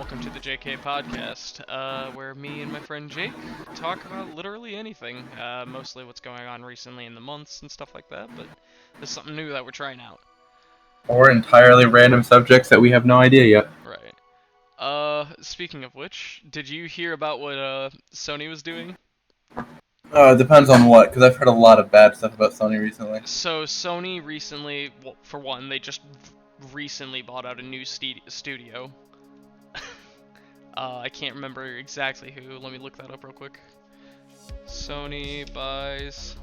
Welcome to the JK Podcast, where me and my friend Jake talk about literally anything, mostly what's going on recently in the months and stuff like that, but there's something new that we're trying out. Or entirely random subjects that we have no idea yet. Right. Speaking of which, did you hear about what, Sony was doing? It depends on what, because I've heard a lot of bad stuff about Sony recently. So, Sony recently, well, for one, they just recently bought out a new studio. I can't remember exactly who. Let me look that up real quick. Sony buys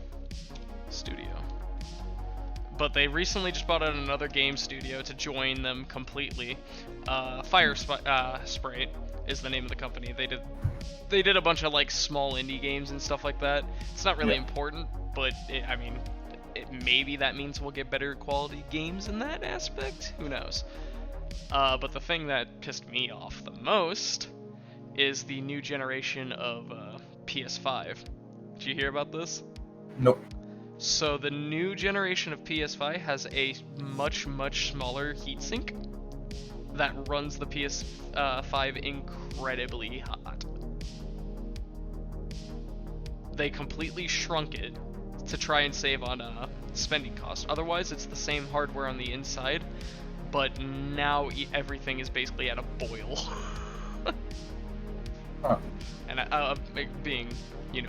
studio. But they recently just bought out another game studio to join them completely. Sprite is the name of the company. They did a bunch of like small indie games and stuff like that. It's not really important, but maybe that means we'll get better quality games in that aspect. Who knows? But the thing that pissed me off the most is the new generation of PS5. Did you hear about this? Nope. So the new generation of PS5 has a much smaller heatsink that runs the PS5 incredibly hot. They completely shrunk it to try and save on spending costs. Otherwise, it's the same hardware on the inside, but now everything is basically at a boil. Huh. And being,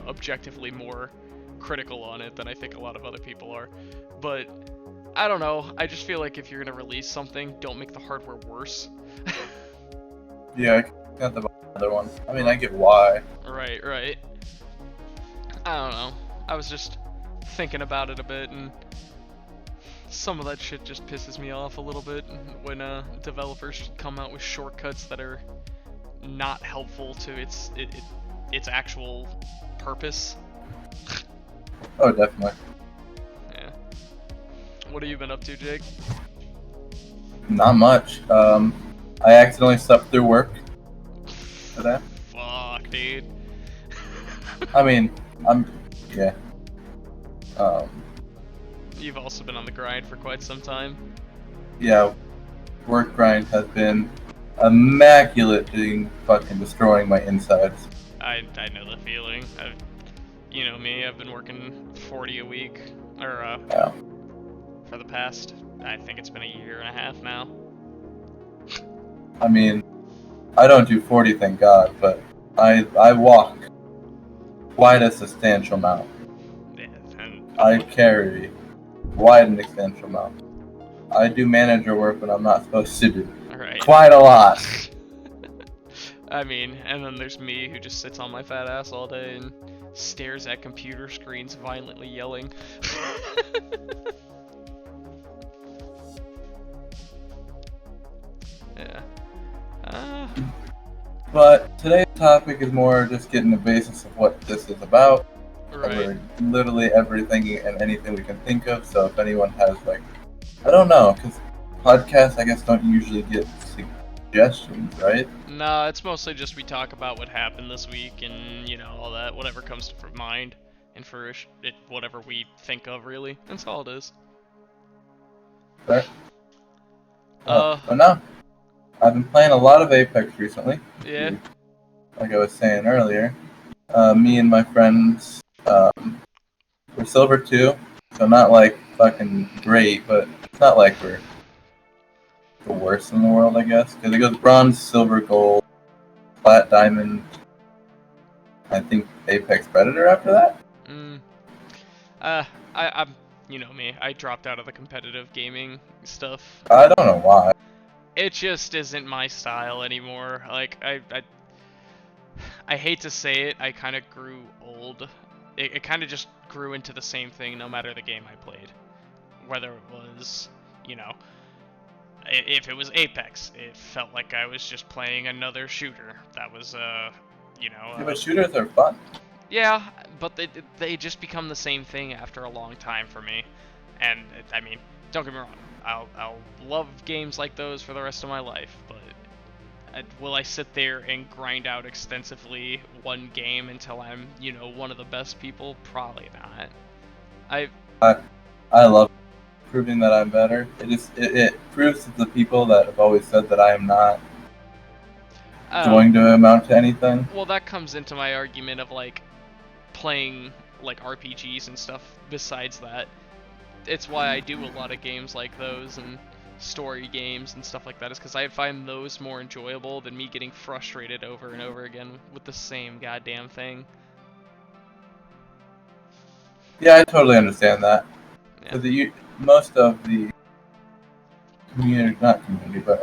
objectively more critical on it than I think a lot of other people are. But I don't know. I just feel like if you're gonna release something, don't make the hardware worse. Yeah, I got the other one. I mean, I get why. Right. I don't know. I was just thinking about it a bit, and some of that shit just pisses me off a little bit when developers come out with shortcuts that are not helpful to its actual purpose. Oh, definitely. Yeah. What have you been up to, Jake? Not much. I accidentally slept through work today. Fuck, dude. I mean, yeah. You've also been on the grind for quite some time. Yeah, work grind has been immaculate in fucking destroying my insides. I know the feeling. You know me, I've been working 40 a week, or Yeah. for the past, I think it's been a year and a half now. I mean, I don't do 40, thank God, but I walk quite a substantial amount. Yeah, and I carry quite an substantial amount. I do manager work when I'm not supposed to do. Alright. Quite a lot. I mean, and then there's me who just sits on my fat ass all day and stares at computer screens violently yelling. Yeah. But today's topic is more just getting the basis of what this is about. Right. Covering literally everything and anything we can think of. So if anyone has I don't know, because podcasts I guess don't usually get suggestions, right? Nah, it's mostly just we talk about what happened this week and, all that, whatever comes to mind and for it, whatever we think of, really. That's all it is. Right. But no, I've been playing a lot of Apex recently. Yeah. Like I was saying earlier, me and my friends, we're Silver 2, so not fucking great, but it's not like we're the worst in the world, I guess. Because it goes Bronze, Silver, Gold, Plat, Diamond, I think Apex Predator after that? I'm, you know me, I dropped out of the competitive gaming stuff. I don't know why. It just isn't my style anymore. Like, I hate to say it, I kind of grew old. It kind of just grew into the same thing no matter the game I played. Whether it was, if it was Apex, it felt like I was just playing another shooter. That was, Yeah, but shooters are fun. Yeah, but they just become the same thing after a long time for me. And, I mean, don't get me wrong, I'll love games like those for the rest of my life, but will I sit there and grind out extensively one game until I'm, one of the best people? Probably not. I love proving that I'm better. It proves to the people that have always said that I am not. going to amount to anything. Well, that comes into my argument of like playing like RPGs and stuff besides that. It's why I do a lot of games like those and story games and stuff like that, is because I find those more enjoyable than me getting frustrated over and over again with the same goddamn thing. Yeah, I totally understand that. Yeah. Because most of the community, not community, but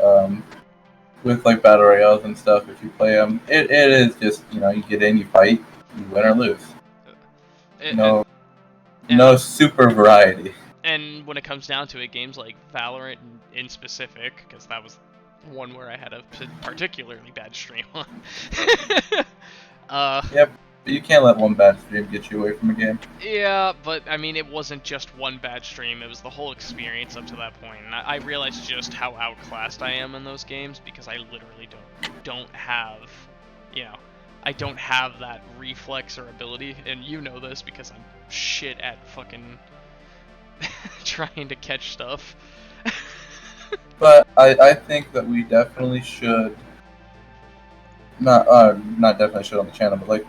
with like battle royales and stuff, if you play them, it is just, you know, you get in, you fight, you win or lose. No super variety. And when it comes down to it, games like Valorant in specific, because that was one where I had a particularly bad stream on. Yep, you can't let one bad stream get you away from a game. Yeah, but I mean, it wasn't just one bad stream, it was the whole experience up to that point. And I realized just how outclassed I am in those games, because I literally don't have, you know, I don't have that reflex or ability, and you know this because I'm shit at fucking trying to catch stuff. But I think that we definitely should, not definitely should on the channel, but like,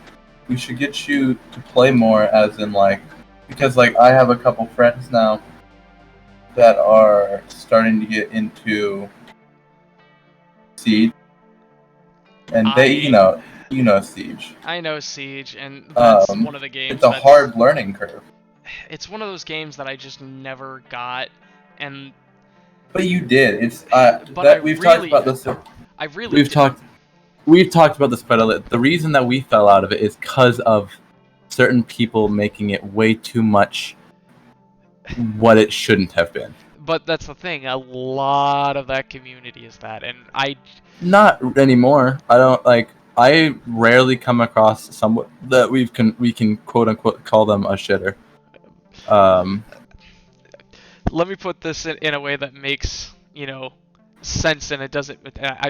we should get you to play more, as in like, because like I have a couple friends now that are starting to get into Siege, and you know Siege. I know Siege, and that's one of the games. It's a hard learning curve. It's one of those games that I just never got, and. But you did. It's we've talked about this. We've talked about this quite a lot. The reason that we fell out of it is because of certain people making it way too much what it shouldn't have been. But that's the thing. A lot of that community is that, and not anymore. I don't like. I rarely come across someone that we can quote unquote call them a shitter. Let me put this in a way that makes, you know, sense, and it doesn't.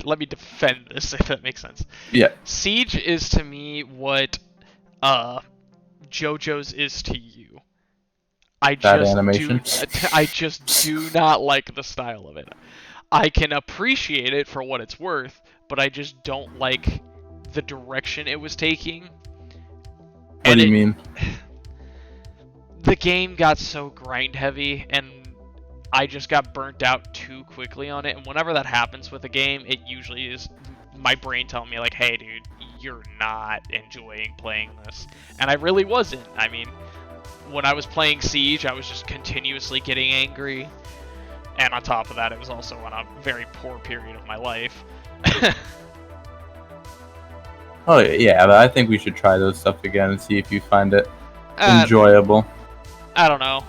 Let me defend this if that makes sense. Yeah. Siege is to me what JoJo's is to you. I just do not like the style of it. I can appreciate it for what it's worth, but I just don't like the direction it was taking. What do you mean? The game got so grind heavy, and I just got burnt out too quickly on it. And whenever that happens with a game, it usually is my brain telling me like, hey dude, you're not enjoying playing this. And I really wasn't. I mean, when I was playing Siege, I was just continuously getting angry. And on top of that, it was also on a very poor period of my life. Oh yeah, but I think we should try those stuff again and see if you find it enjoyable. I don't know.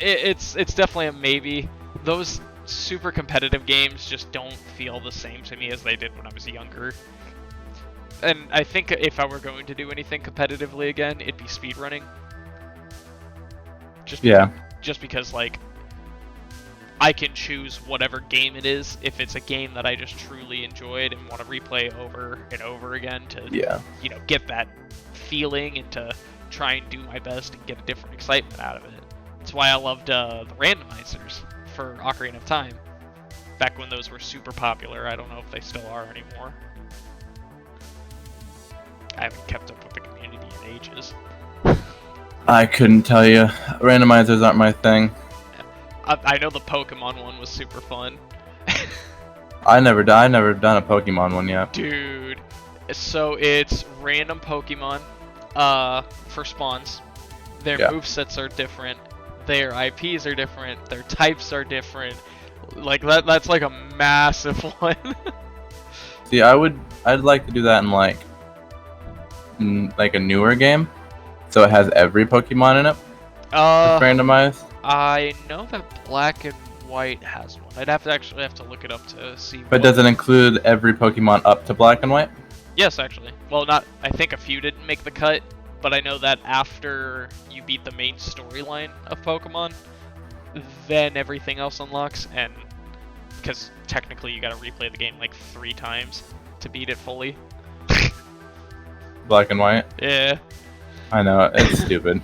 It's definitely a maybe. Those super competitive games just don't feel the same to me as they did when I was younger. And I think if I were going to do anything competitively again, it'd be speedrunning. Just because, like, I can choose whatever game it is if it's a game that I just truly enjoyed and want to replay over and over again to, you know, get that feeling and to try and do my best and get a different excitement out of it. That's why I loved the randomizers for Ocarina of Time. Back when those were super popular. I don't know if they still are anymore. I haven't kept up with the community in ages. I couldn't tell you. Randomizers aren't my thing. I know the Pokemon one was super fun. I never done a Pokemon one yet. Dude. So it's random Pokemon for spawns. Their movesets are different. Their IPs are different. Their types are different. Like that's like a massive one. See, I'd like to do that in like a newer game, so it has every Pokemon in it. Randomized. I know that Black and White has one. I'd have to look it up to see. But does it include every Pokemon up to Black and White? Yes, actually. Well, not. I think a few didn't make the cut, but I know that after you beat the main storyline of Pokemon, then everything else unlocks, and because technically you gotta replay the game like 3 times to beat it fully. Black and White? Yeah. I know, it's stupid.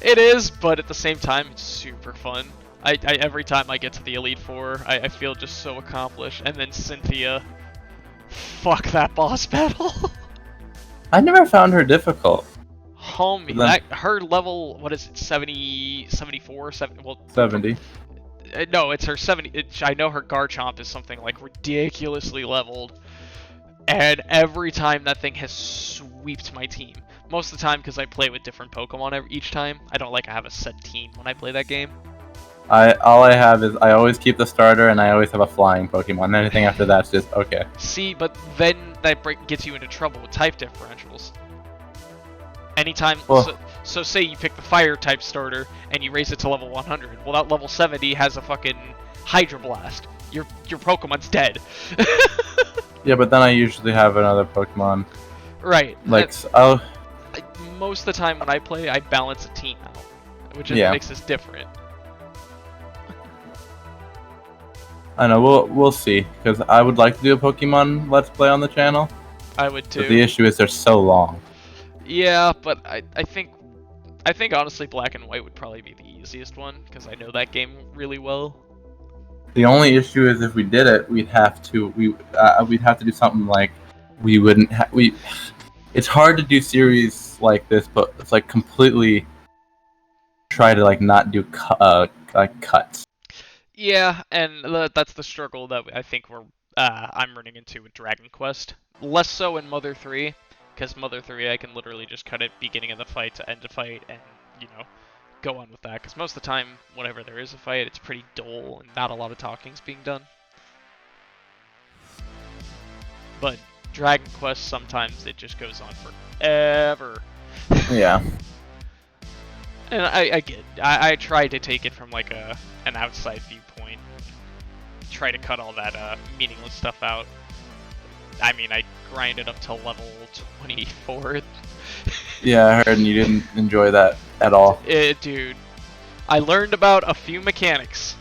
It is, but at the same time, it's super fun. I every time I get to the Elite Four, I feel just so accomplished. And then Cynthia, Fuck that boss battle. I never found her difficult. Homie, Then- that her level, what is it, 70, 74, 7, well, 70. No, it's her 70, I know her Garchomp is something like ridiculously leveled, and every time that thing has sweeped my team. Most of the time because I play with different Pokemon each time. I don't like I have a set team when I play that game. All I have is I always keep the starter and I always have a flying Pokemon. Anything after that's just okay. See, but then that gets you into trouble with type differentials. Anytime, Well- so say you pick the fire type starter and you raise it to level 100. Well, that level 70 has a fucking Hydro Blast. Your Pokemon's dead. Yeah, but then I usually have another Pokemon. Right. Like, oh, Most of the time when I play, I balance a team out, which is, Yeah. makes this different. I know we'll see because I would like to do a Pokemon Let's Play on the channel, I would too. but the issue is they're so long. Yeah, but I think honestly Black and White would probably be the easiest one because I know that game really well. The only issue is if we did it, we'd have to do something like we wouldn't we. It's hard to do series like this, but it's like completely try to like not do like cuts. Yeah, and that's the struggle that I think I'm running into with Dragon Quest. Less so in Mother 3, because Mother 3 I can literally just cut it beginning of the fight to end of fight and, you know, go on with that. Because most of the time, whenever there is a fight, it's pretty dull and not a lot of talking's being done. But Dragon Quest, sometimes it just goes on forever. Yeah. And I get it. I try to take it from like an outside viewpoint. Try to cut all that meaningless stuff out. I mean, I grinded up to level 24. Yeah, I heard, and you didn't enjoy that at all. Dude, I learned about a few mechanics.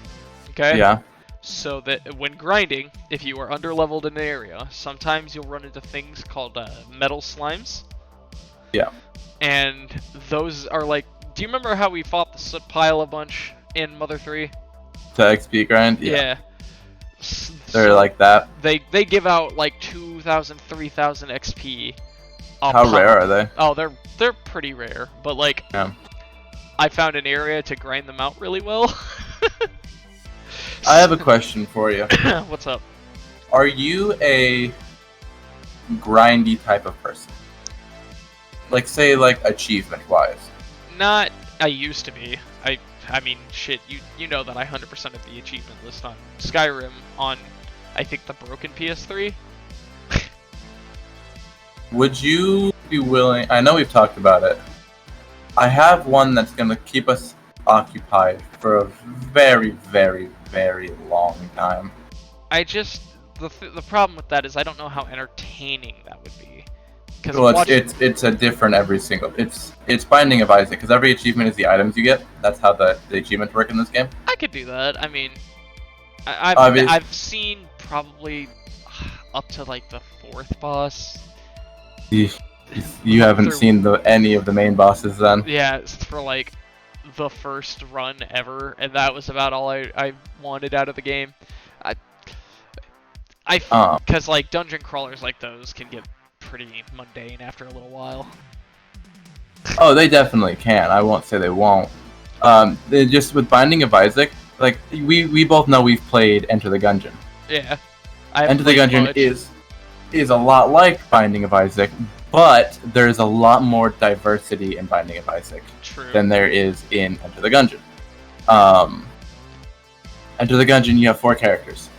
Okay? Yeah. So that when grinding, if you are underleveled in an area, sometimes you'll run into things called metal slimes. Yeah. And those are like, do you remember how we fought the soot pile a bunch in Mother 3? To XP grind. Yeah. They're like that. They give out like 2,000, 3,000 XP. How rare are they? Oh, they're pretty rare, but like, Yeah. I found an area to grind them out really well. I have a question for you. What's up? Are you a grindy type of person? Like, say, like achievement-wise. Not. I used to be. I mean, shit. You know that I 100% of the achievement list on Skyrim on, I think, the broken PS3. Would you be willing? I know we've talked about it. I have one that's gonna keep us occupied for a very, very, very long time. I just the problem with that is I don't know how entertaining that would be. Because Well, it's a different every single. It's Binding of Isaac because every achievement is the items you get. That's how the achievements work in this game. I could do that. I mean, Obvious- I've seen probably up to like the 4th boss. You haven't seen any of the main bosses then. Yeah, it's for like the first run ever, and that was about all I wanted out of the game. Because like dungeon crawlers like those can get pretty mundane after a little while. Oh, they definitely can. I won't say they won't. They just with Binding of Isaac, like we both know we've played Enter the Gungeon. Yeah. Enter the Gungeon is a lot like Binding of Isaac, but there's a lot more diversity in Binding of Isaac True. than there is in Enter the Gungeon. Enter the Gungeon, you have 4 characters.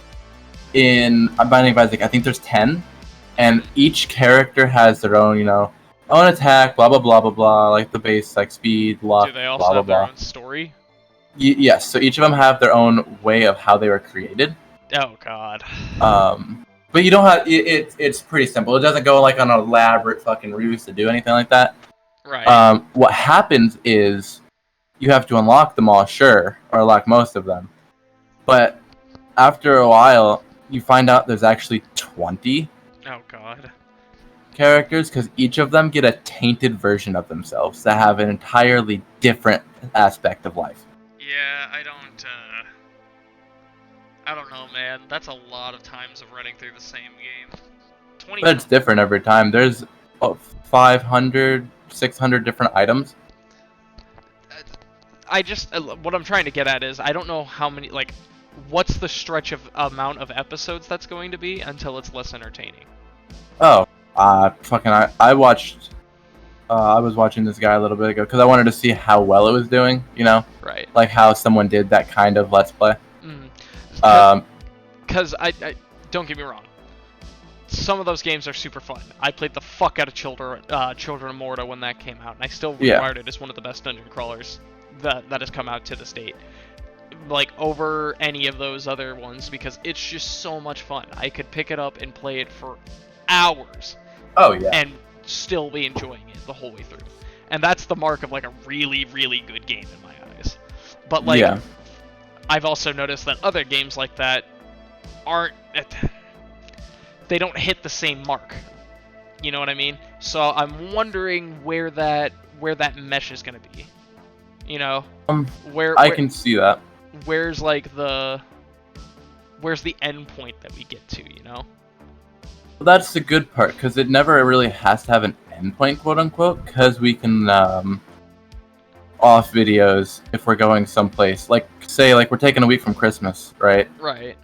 In Binding of Isaac, I think there's 10, and each character has their own, own attack, blah blah blah blah blah, like the base, like speed, luck, Do they also blah blah have their blah. own story? Yes, so each of them have their own way of how they were created. Oh god. But you don't have it's pretty simple. It doesn't go like on an elaborate fucking ruse to do anything like that. Right. What happens is you have to unlock them all, sure, or unlock most of them. But after a while, you find out there's actually 20 Oh god. characters because each of them get a tainted version of themselves that have an entirely different aspect of life. Yeah, I don't know, man. That's a lot of times of running through the same game. But it's different every time. There's 500, 600 different items. What I'm trying to get at is I don't know how many, like, what's the stretch of amount of episodes that's going to be until it's less entertaining. Oh, I watched. I was watching this guy a little bit ago because I wanted to see how well it was doing. You know, Right. like how someone did that kind of let's play. Because I don't get me wrong, some of those games are super fun. I played the fuck out of Children of Morta when that came out, and I still regard it as one of the best dungeon crawlers that has come out to this date. Like, over any of those other ones, because it's just so much fun. I could pick it up and play it for hours. Oh yeah. And still be enjoying it the whole way through. And that's the mark of, like, a really, really good game in my eyes. But, like, yeah. I've also noticed that other games like that they don't hit the same mark. You know what I mean? So I'm wondering where that mesh is going to be. You know, where I can see that. Where's the end point that we get to? You know. Well, that's the good part because it never really has to have an endpoint, quote unquote, because we can off videos if we're going someplace. Like, say, like we're taking a week from Christmas, right? Right.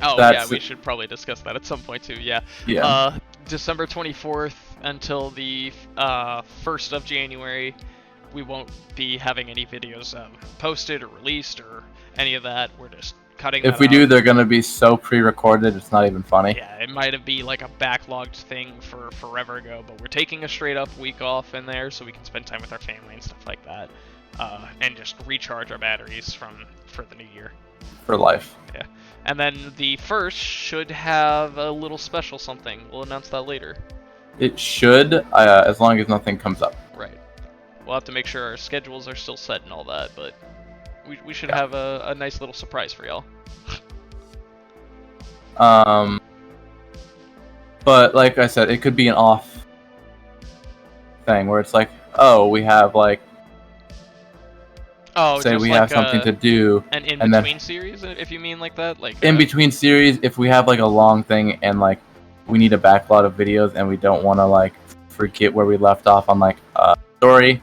Oh, That's yeah, we should probably discuss that at some point, too, yeah. Yeah. December 24th until the 1st of January, we won't be having any videos posted or released or any of that. We're just cutting If we do, they're going to be so pre-recorded, it's not even funny. Yeah, it might be like a backlogged thing for forever ago, but we're taking a straight-up week off in there so we can spend time with our family and stuff like that, and just recharge our batteries for the new year. For life. Yeah. And then the 1st should have a little special something. We'll announce that later. It should, as long as nothing comes up. Right. We'll have to make sure our schedules are still set and all that, but we should have a nice little surprise for y'all. But like I said, it could be an off thing where it's like, oh, we have like, say we have something to do, an in-between series, if you mean like that, like in between series. If we have like a long thing and like we need a backlog of videos and we don't want to like forget where we left off on like a story,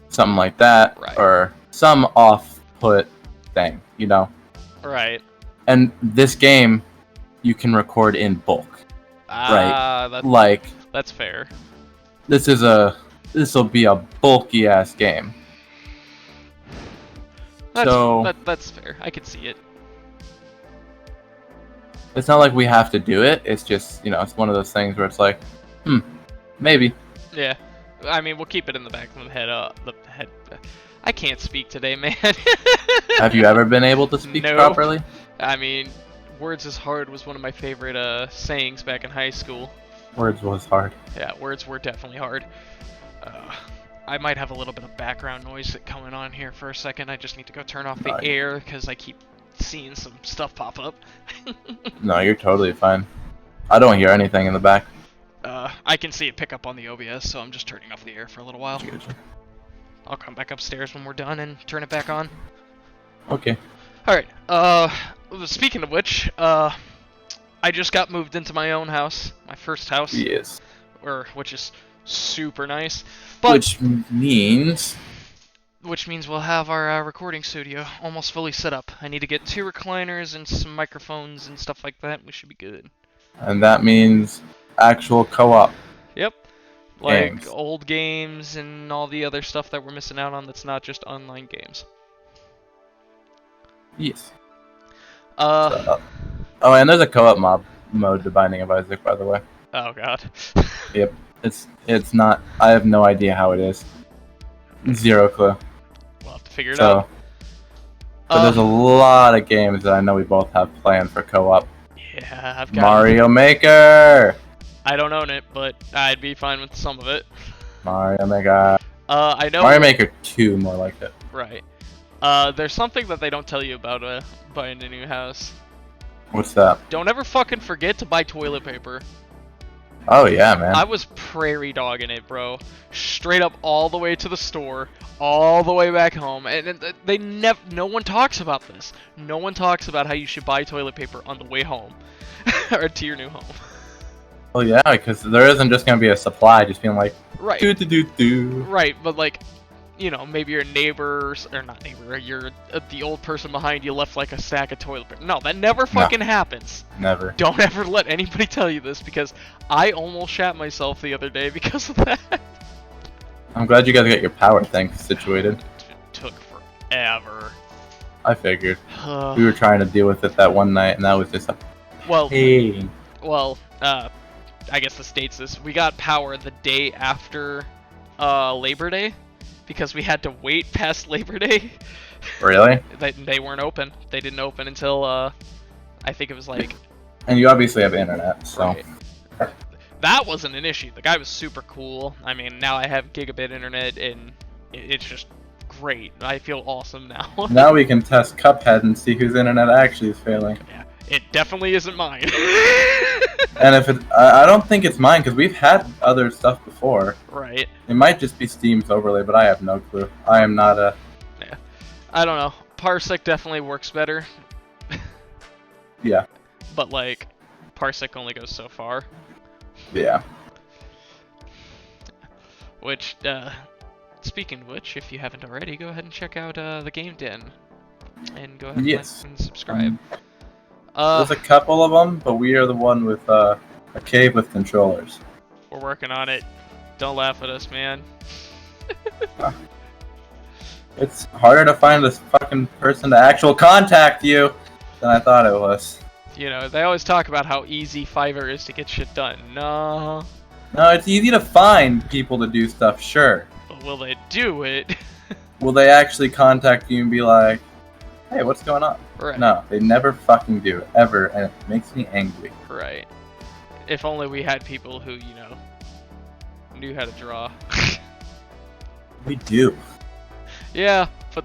something like that, right. Or some off-put thing, you know. Right. And this game, you can record in bulk. Right. That's fair. This will be a bulky ass game. That's fair. I could see it. It's not like we have to do it. It's just, it's one of those things where it's like, maybe. Yeah. I mean, we'll keep it in the back of the head. I can't speak today, man. Have you ever been able to speak properly? I mean, words is hard was one of my favorite sayings back in high school. Words was hard. Yeah, words were definitely hard. I might have a little bit of background noise coming on here for a second. I just need to go turn off the air because I keep seeing some stuff pop up. No, you're totally fine. I don't hear anything in the back. I can see it pick up on the OBS, so I'm just turning off the air for a little while. I'll come back upstairs when we're done and turn it back on. Okay. Alright, speaking of which, I just got moved into my own house, my first house. Yes. Which is super nice. But which means we'll have our recording studio almost fully set up. I need to get 2 recliners and some microphones and stuff like that. We should be good. And that means actual co-op. Yep. Like games. Old games and all the other stuff that we're missing out on that's not just online games. Yes. Oh, and there's a co-op mode to Binding of Isaac, by the way. Oh god. Yep. It's not. I have no idea how it is. Zero clue. We'll have to figure it out. But there's a lot of games that I know we both have planned for co-op. Yeah, I've got Mario Maker. I don't own it, but I'd be fine with some of it. Mario Maker. I know. Mario Maker 2, more like it. Right. There's something that they don't tell you about buying a new house. What's that? Don't ever fucking forget to buy toilet paper. Oh yeah, man. I was prairie dogging it, bro. Straight up all the way to the store, all the way back home, and they never. No one talks about this. No one talks about how you should buy toilet paper on the way home, or to your new home. Well, yeah, because there isn't just gonna be a supply just being like, Right. do. Right, but like, you know, maybe your neighbors, or not neighbor, the old person behind you left like a stack of toilet paper. No, that never fucking happens. Never. Don't ever let anybody tell you this, because I almost shat myself the other day because of that. I'm glad you guys got your power thing situated. It took forever. I figured. We were trying to deal with it that one night, and that was just like, Well, hey. I guess the states this. We got power the day after Labor Day because we had to wait past Labor Day. Really? They weren't open. They didn't open until I think it was like. And you obviously have internet, so. Right. That wasn't an issue. The guy was super cool. I mean, now I have gigabit internet and it's just great. I feel awesome now. Now we can test Cuphead and see whose internet actually is failing. Yeah, it definitely isn't mine. And if I don't think it's mine because we've had other stuff before. Right. It might just be Steam's overlay, but I have no clue. I am not a. Yeah. I don't know. Parsec definitely works better. Yeah. But like, Parsec only goes so far. Yeah. Which, speaking of which, if you haven't already, go ahead and check out the Game Den, and go ahead and, Yes. like, and subscribe. There's a couple of them, but we are the one with a cave with controllers. We're working on it. Don't laugh at us, man. It's harder to find this fucking person to actual contact you than I thought it was. You know, they always talk about how easy Fiverr is to get shit done. No. No, it's easy to find people to do stuff, sure. But will they do it? Will they actually contact you and be like, hey, what's going on? Right. No, they never fucking do, ever, and it makes me angry. Right. If only we had people who, you know, knew how to draw. We do. Yeah, but...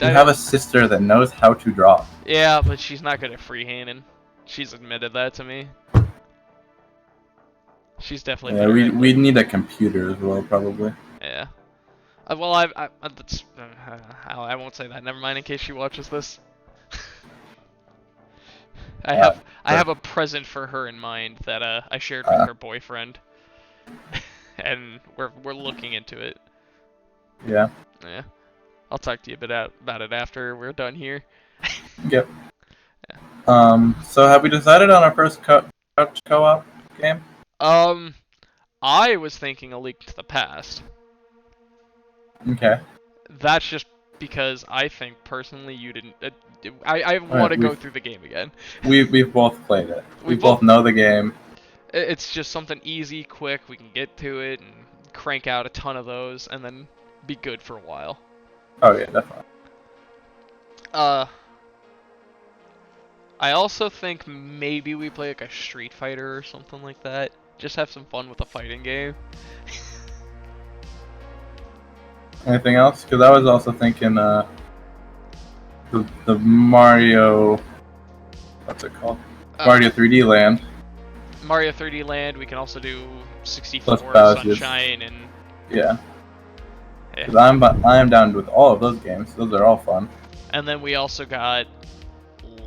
You have a sister that knows how to draw. Yeah, but she's not good at freehanding. She's admitted that to me. She's definitely. Yeah, we'd need a computer as well, probably. Yeah. Well, I won't say that. Never mind. In case she watches this. I have a present for her in mind that I shared with her boyfriend, and we're looking into it. Yeah. Yeah. I'll talk to you a bit about it after we're done here. Yep. Yeah. So have we decided on our first couch co-op game? I was thinking A Link to the Past. Okay. That's just because I think personally you didn't. I want to go through the game again. We've both played it. We both know the game. It's just something easy, quick. We can get to it and crank out a ton of those, and then be good for a while. Oh yeah, definitely. I also think maybe we play like a Street Fighter or something like that. Just have some fun with a fighting game. Anything else? Because I was also thinking the Mario. What's it called? Mario 3D Land. Mario 3D Land. We can also do 64 Plus Bowser's. Sunshine and. Yeah. Because I'm down with all of those games. Those are all fun. And then we also got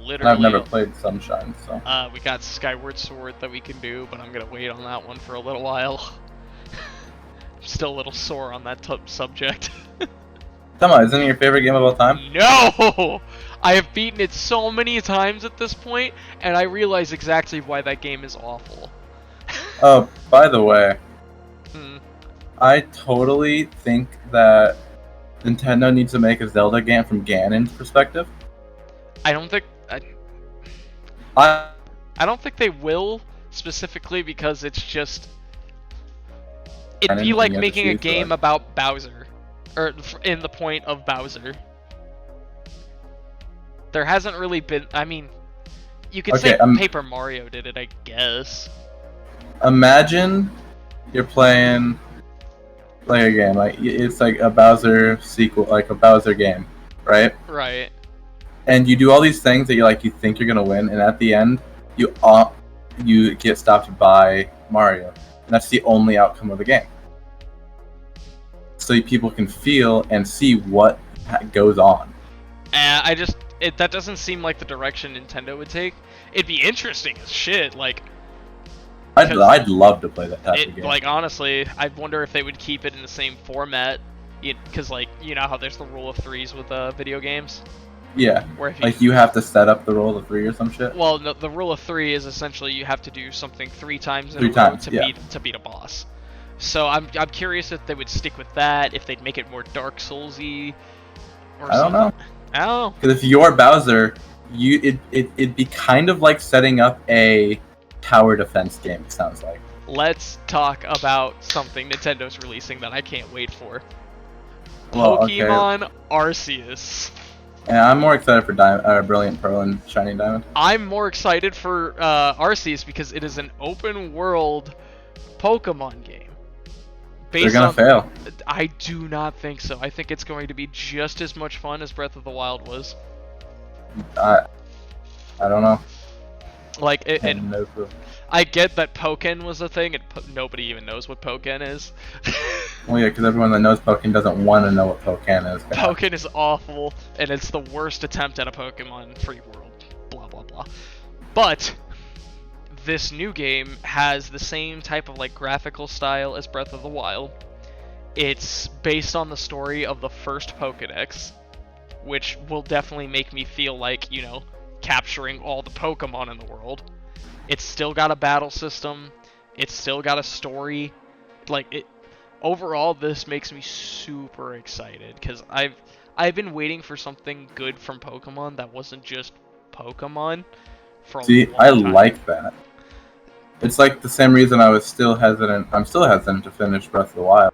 literally. And I've never played Sunshine, so. We got Skyward Sword that we can do, but I'm gonna wait on that one for a little while. I'm still a little sore on that subject. Come on, isn't it your favorite game of all time? No! I have beaten it so many times at this point, and I realize exactly why that game is awful. Oh, by the way, I totally think that Nintendo needs to make a Zelda game from Ganon's perspective. I don't think I don't think they will, specifically because it's just it'd be like making a game about Bowser, or in the point of Bowser. There hasn't really been. I mean, you could say Paper Mario did it, I guess. Imagine you're playing like a game, like it's like a Bowser sequel, like a Bowser game, right? Right. And you do all these things that you think you're gonna win, and at the end, you you get stopped by Mario. And that's the only outcome of the game. So people can feel and see what goes on. That doesn't seem like the direction Nintendo would take. It'd be interesting as shit, like... I'd love to play that type of game. Like, honestly, I wonder if they would keep it in the same format. Because, like, you know how there's the rule of threes with video games? Yeah, where if like you have to set up the rule of 3 or some shit? Well, no, the rule of 3 is essentially you have to do something 3 times in a row to beat a boss. So I'm curious if they would stick with that, if they'd make it more Dark Souls-y, or I don't know. I don't know. Because if you're Bowser, it'd be kind of like setting up a tower defense game, it sounds like. Let's talk about something Nintendo's releasing that I can't wait for. Well, Pokemon Arceus. Yeah, I'm more excited for Brilliant Pearl and Shining Diamond. I'm more excited for Arceus because it is an open world Pokemon game. They're gonna fail. I do not think so. I think it's going to be just as much fun as Breath of the Wild was. I don't know. Like, No clue. I get that Pokken was a thing, and nobody even knows what Pokken is. Well, yeah, because everyone that knows Pokken doesn't want to know what Pokken is. Pokken is awful, and it's the worst attempt at a Pokemon-free world. Blah, blah, blah. But this new game has the same type of, like, graphical style as Breath of the Wild. It's based on the story of the first Pokédex, which will definitely make me feel like, you know, capturing all the Pokemon in the world. It's still got a battle system. It's still got a story. Like, overall, this makes me super excited because I've been waiting for something good from Pokemon that wasn't just Pokemon for a long time. I like that. It's like the same reason I'm still hesitant to finish Breath of the Wild.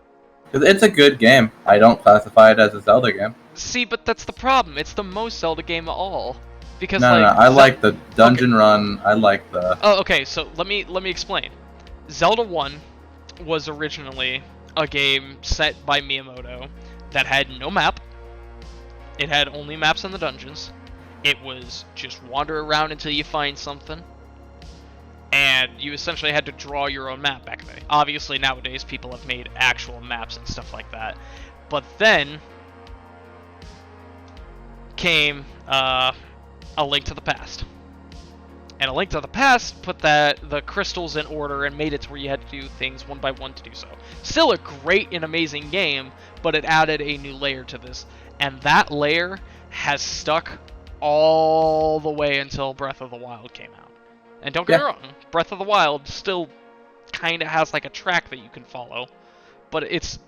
Because it's a good game. I don't classify it as a Zelda game. See, but that's the problem. It's the most Zelda game of all. Because no, I like the dungeon run. I like the... Oh, okay, so let me explain. Zelda 1 was originally a game set by Miyamoto that had no map. It had only maps in the dungeons. It was just wander around until you find something. And you essentially had to draw your own map back then. Obviously, nowadays, people have made actual maps and stuff like that. But then came A Link to the Past. And A Link to the Past put the crystals in order and made it to where you had to do things one by one to do so. Still a great and amazing game, but it added a new layer to this. And that layer has stuck all the way until Breath of the Wild came out. And don't get me wrong, Breath of the Wild still kind of has like a track that you can follow, but it's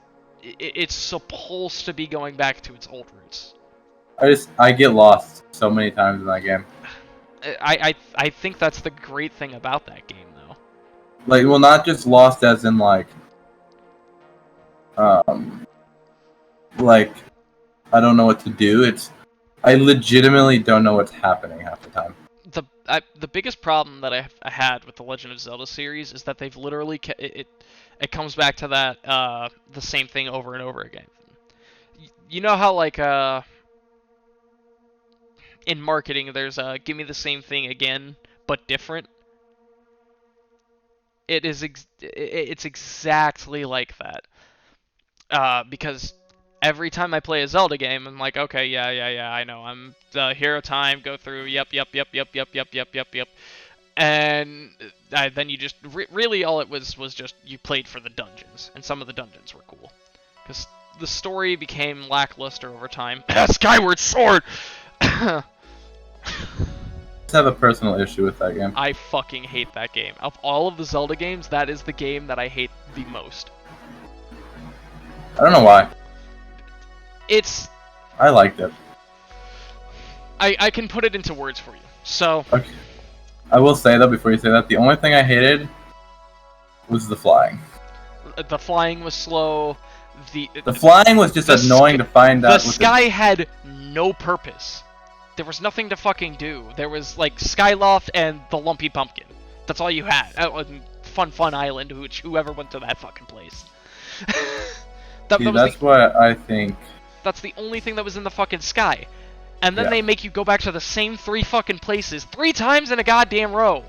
supposed to be going back to its old roots. I get lost so many times in that game. I think that's the great thing about that game, though. Like, well, not just lost as in like I don't know what to do. I legitimately don't know what's happening half the time. The biggest problem that I had with the Legend of Zelda series is that they've literally it comes back to that the same thing over and over again. You know how like in marketing there's give me the same thing again but different. It's exactly like that. Because every time I play a Zelda game, I'm like, okay, yeah, I know. I'm the hero time, go through, yep. And then you just, really all it was just you played for the dungeons. And some of the dungeons were cool. Because the story became lackluster over time. Skyward Sword! I just have a personal issue with that game. I fucking hate that game. Of all of the Zelda games, that is the game that I hate the most. I don't know why. I liked it. I can put it into words for you. So... Okay. I will say, though, before you say that, the only thing I hated was the flying. The flying was slow. The flying was just annoying to find out. The sky had no purpose. There was nothing to fucking do. There was, like, Skyloft and the Lumpy Pumpkin. That's all you had. Fun Island, whoever went to that fucking place. That's what I think... That's the only thing that was in the fucking sky. And then they make you go back to the same 3 fucking places 3 times in a goddamn row.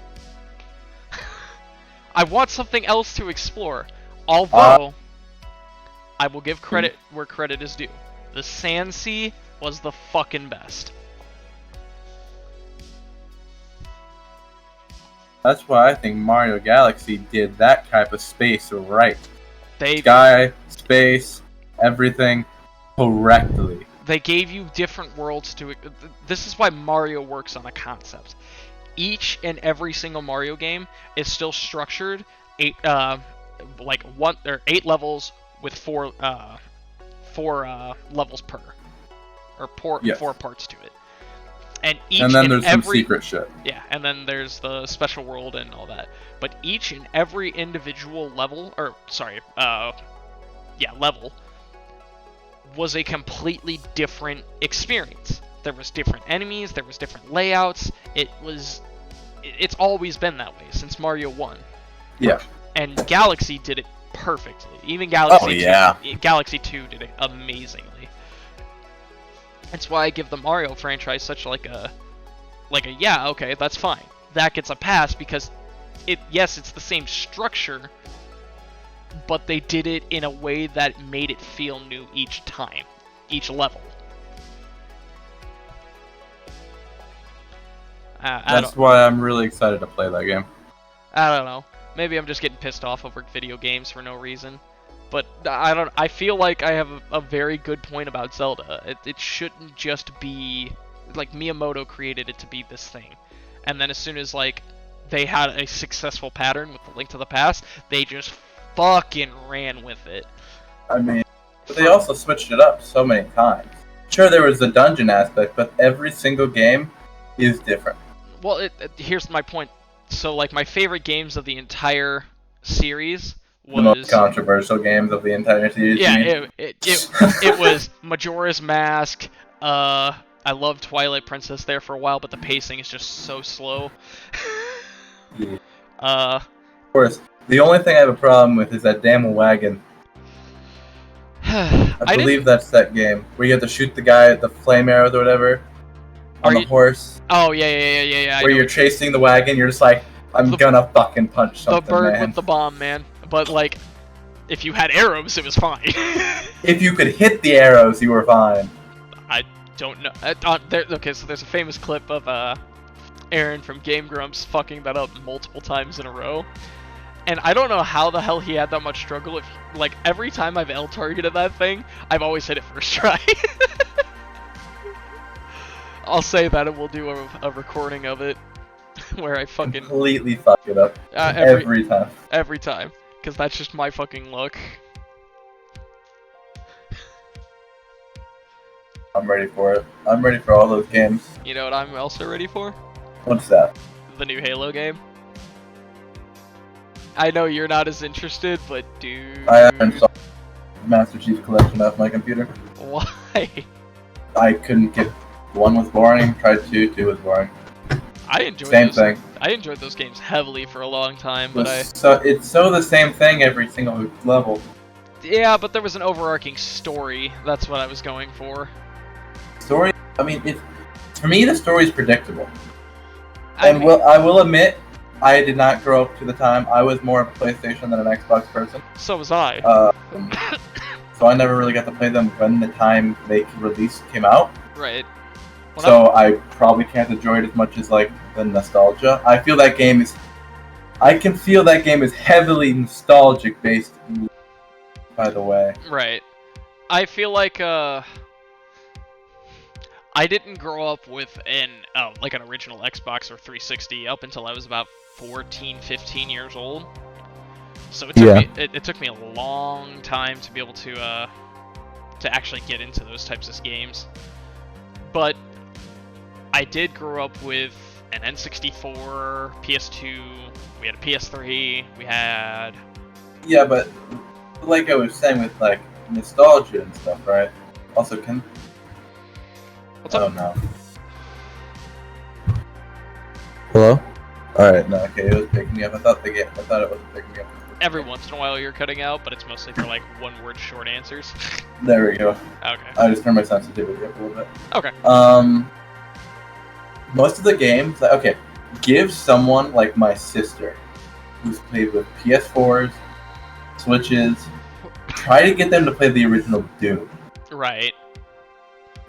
I want something else to explore. Although, I will give credit where credit is due. The Sand Sea was the fucking best. That's why I think Mario Galaxy did that type of space right. They Sky, space, everything correctly. They gave you different worlds to. This is why Mario works on a concept. Each and every single Mario game is still structured 8 levels with four levels per, or 4 parts to it. And then there's some secret shit. Yeah, and then there's the special world and all that. But each and every individual level, level, was a completely different experience. There was different enemies, there was different layouts. It's always been that way since Mario 1. Yeah. And Galaxy did it perfectly. Even Galaxy 2, Galaxy 2 did it amazingly. That's why I give the Mario franchise such okay, that's fine. That gets a pass because it's the same structure, but they did it in a way that made it feel new each time, each level. That's why I'm really excited to play that game. I don't know. Maybe I'm just getting pissed off over video games for no reason. But I feel like I have a very good point about Zelda. It shouldn't just be like Miyamoto created it to be this thing. And then as soon as like they had a successful pattern with the Link to the Past, they just fucking ran with it. I mean, but they also switched it up so many times. Sure, there was the dungeon aspect, but every single game is different. Well, here's my point. So like my favorite games of the entire series was the most controversial games of the entire series. Yeah, it was Majora's Mask. I loved Twilight Princess there for a while, but the pacing is just so slow. Yeah. Of course, the only thing I have a problem with is that damn wagon. I believe that's that game where you have to shoot the guy at the flame arrows or whatever on the horse. Oh yeah. Where you're chasing the wagon, you're just like, I'm gonna fucking punch something. The bird man. with the bomb, man. But like, if you had arrows, it was fine. If you could hit the arrows, you were fine. I don't know. Okay, so there's a famous clip of Aaron from Game Grumps fucking that up multiple times in a row. And I don't know how the hell he had that much struggle. If like every time I've L-targeted that thing, I've always hit it first try. I'll say that and we'll do a recording of it where I fucking completely fuck it up every time. Every time, because that's just my fucking luck. I'm ready for it. I'm ready for all those games. You know what I'm also ready for? What's that? The new Halo game. I know you're not as interested, but dude... I haven't installed Master Chief Collection off my computer. Why? I couldn't get... 1 was boring, tried 2 was boring. I enjoyed same thing. I enjoyed those games heavily for a long time, but it's so the same thing every single level. Yeah, but there was an overarching story. That's what I was going for. Story? I mean, for me, the story is predictable. I will admit, I did not grow up to the time. I was more of a PlayStation than an Xbox person. So was I. So I never really got to play them when the time they came out. Right. So I probably can't enjoy it as much as like the nostalgia. I feel that game is. I can feel that game is heavily nostalgic based. By the way. Right. I feel like I didn't grow up with an original Xbox or 360 up until I was about 14, 15 years old. So it took me a long time to be able to actually get into those types of games. But I did grow up with an N64, PS2, we had a PS3, we had... Yeah, but like I was saying with like nostalgia and stuff, right? Also, What's up? Oh no. Hello? Alright, no, okay, it was picking me up. I thought it wasn't picking me up. Every once in a while you're cutting out, but it's mostly for like one-word short answers. There we go. Okay. I just turned my sensitivity up a little bit. Okay. Most of the games, okay, give someone like my sister who's played with PS4s, Switches, try to get them to play the original Doom. Right.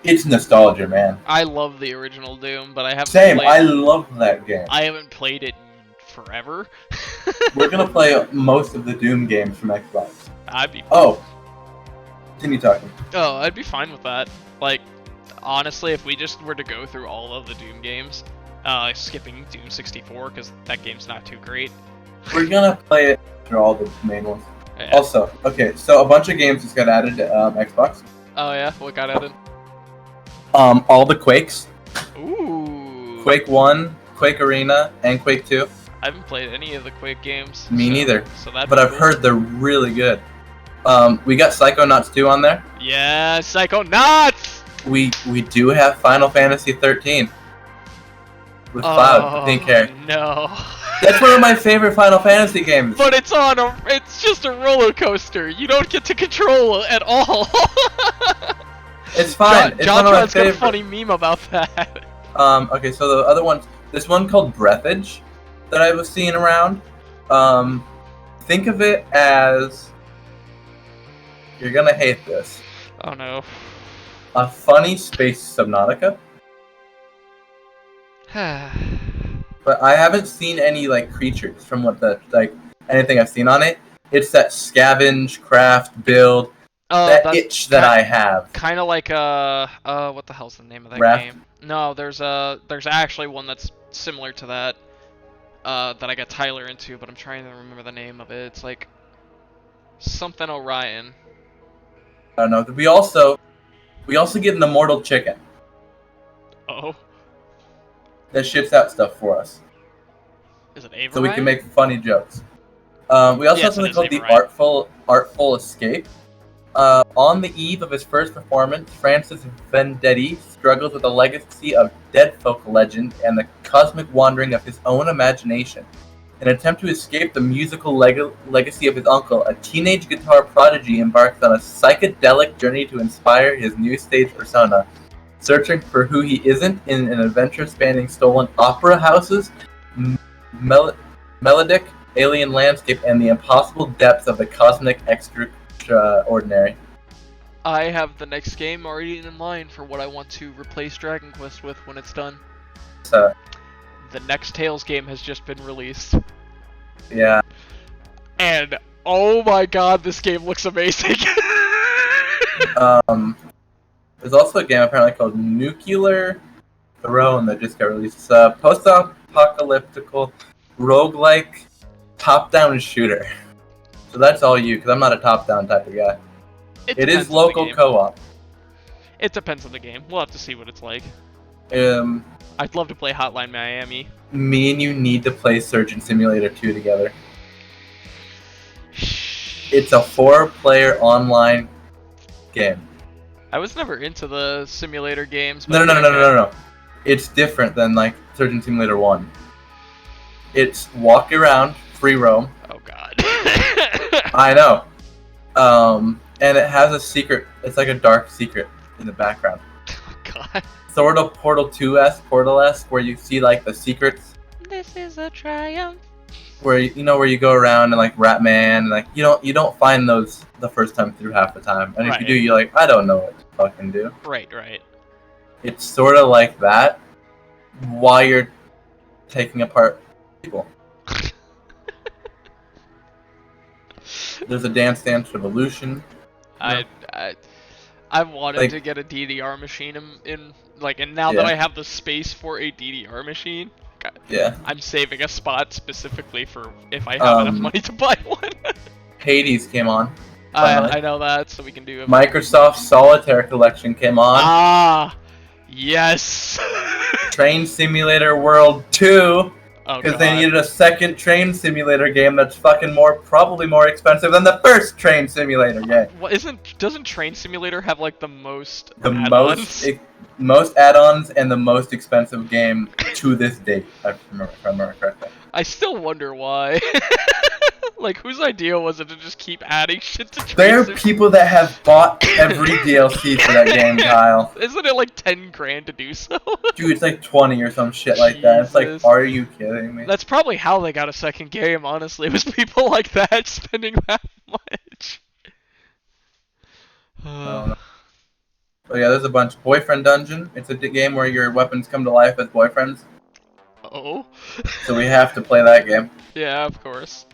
It's nostalgia, man. I love the original Doom, but I haven't Same, played I love that game. I haven't played it in forever. We're gonna play most of the Doom games from Xbox. I'd be Oh, continue talking. Oh, I'd be fine with that. Like, honestly, if we just were to go through all of the Doom games, skipping Doom 64 because that game's not too great. We're gonna play it through all the main ones. Yeah. Also, okay, so a bunch of games just got added to Xbox. Oh yeah, what got added? All the Quakes, Ooh. Quake 1, Quake Arena, and Quake 2. I haven't played any of the Quake games. Me so, neither. So that. But I've heard they're really good. We got Psychonauts 2 on there. Yeah, Psychonauts. We do have Final Fantasy 13 with Cloud, pink hair. No. That's one of my favorite Final Fantasy games. But it's just a roller coaster. You don't get to control at all. It's fine. It's one of my JonTron's got a favorite. funny meme about that. Okay, so the other ones, this one called Breathage that I was seeing around. Think of it as, you're gonna hate this, Oh no. a funny space Subnautica. But I haven't seen any like creatures from anything I've seen on it. It's that scavenge, craft, build, that itch that I have. Kind of like what the hell's the name of that Raft? game? No, there's actually one that's similar to that. That I got Tyler into, but I'm trying to remember the name of it. It's like something Orion. I don't know. We also get an immortal chicken Oh, that shits out stuff for us, is it Ava? so we can make funny jokes. We also Yes, have something it is called the Ava Artful Escape. On the eve of his first performance, Francis Vendetti struggles with the legacy of dead folk legend and the cosmic wandering of his own imagination. In an attempt to escape the musical legacy of his uncle, a teenage guitar prodigy embarks on a psychedelic journey to inspire his new stage persona, searching for who he isn't in an adventure spanning stolen opera houses, melodic alien landscape, and the impossible depths of the cosmic extraordinary. I have the next game already in mind for what I want to replace Dragon Quest with when it's done. So, The next Tales game has just been released. yeah. And oh my god, this game looks amazing. There's also a game apparently called Nuclear Throne that just got released. It's a post-apocalyptical roguelike top-down shooter. So that's all you, because I'm not a top-down type of guy. It depends is on the local game. co-op. It depends on the game. We'll have to see what it's like. Um, I'd love to play Hotline Miami. me and you need to play Surgeon Simulator 2 together. It's a 4-player online game. I was never into the simulator games. No. But It's different than like Surgeon Simulator 1. It's walk around, free roam. Oh god. I know. And it has a secret. It's like a dark secret in the background. Oh god. Sort of Portal 2-esque, Portal-esque, where you see like the secrets. This is a triumph. Where where you go around and like Ratman, and like you don't find those the first time through half the time, and if you Right. do, you're like, I don't know what to fucking do. Right. It's sort of like that, while you're taking apart people. There's a Dance Dance Revolution. I've wanted Like- to get a DDR machine and now that Yeah. I have the space for a DDR machine, Yeah. I'm saving a spot specifically for if I have enough money to buy one. Finally. Came on. Finally. I know that, so we can do it. Microsoft Solitaire Collection came on. Ah, yes. Train Simulator World 2, Oh because god. they needed a second train simulator game that's fucking probably more expensive than the first train simulator game. What doesn't Train Simulator have like the most The add-ons? most add-ons and the most expensive game to this date, if I remember correctly. I still wonder why. Like, whose idea was it to just keep adding shit to There are Tracer? people that have bought every DLC for that game, Kyle. Isn't it like 10 grand to do so? Dude, it's like 20 or some shit like that. It's like, Jesus. are you kidding me? That's probably how they got a second game, honestly. It was people like that spending that much. Oh, but yeah, there's a bunch. Boyfriend Dungeon. It's a game where your weapons come to life as boyfriends. Oh? So we have to play that game. Yeah, of course.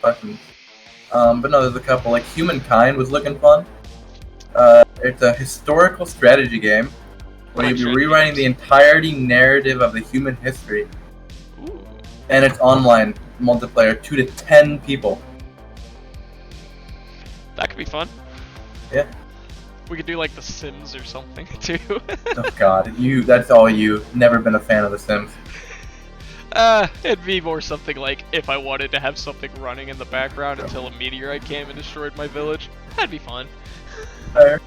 Fucking. But no, there's a couple. Like Humankind was looking fun. It's a historical strategy game where you'll be Action rewriting the entirety narrative of the human history, Ooh. and it's online multiplayer, 2 to 10 people. That could be fun. Yeah. We could do like The Sims or something, too. Oh God, that's all you. Never been a fan of The Sims. It'd be more something like if I wanted to have something running in the background until a meteorite came and destroyed my village. That'd be fun. Fair.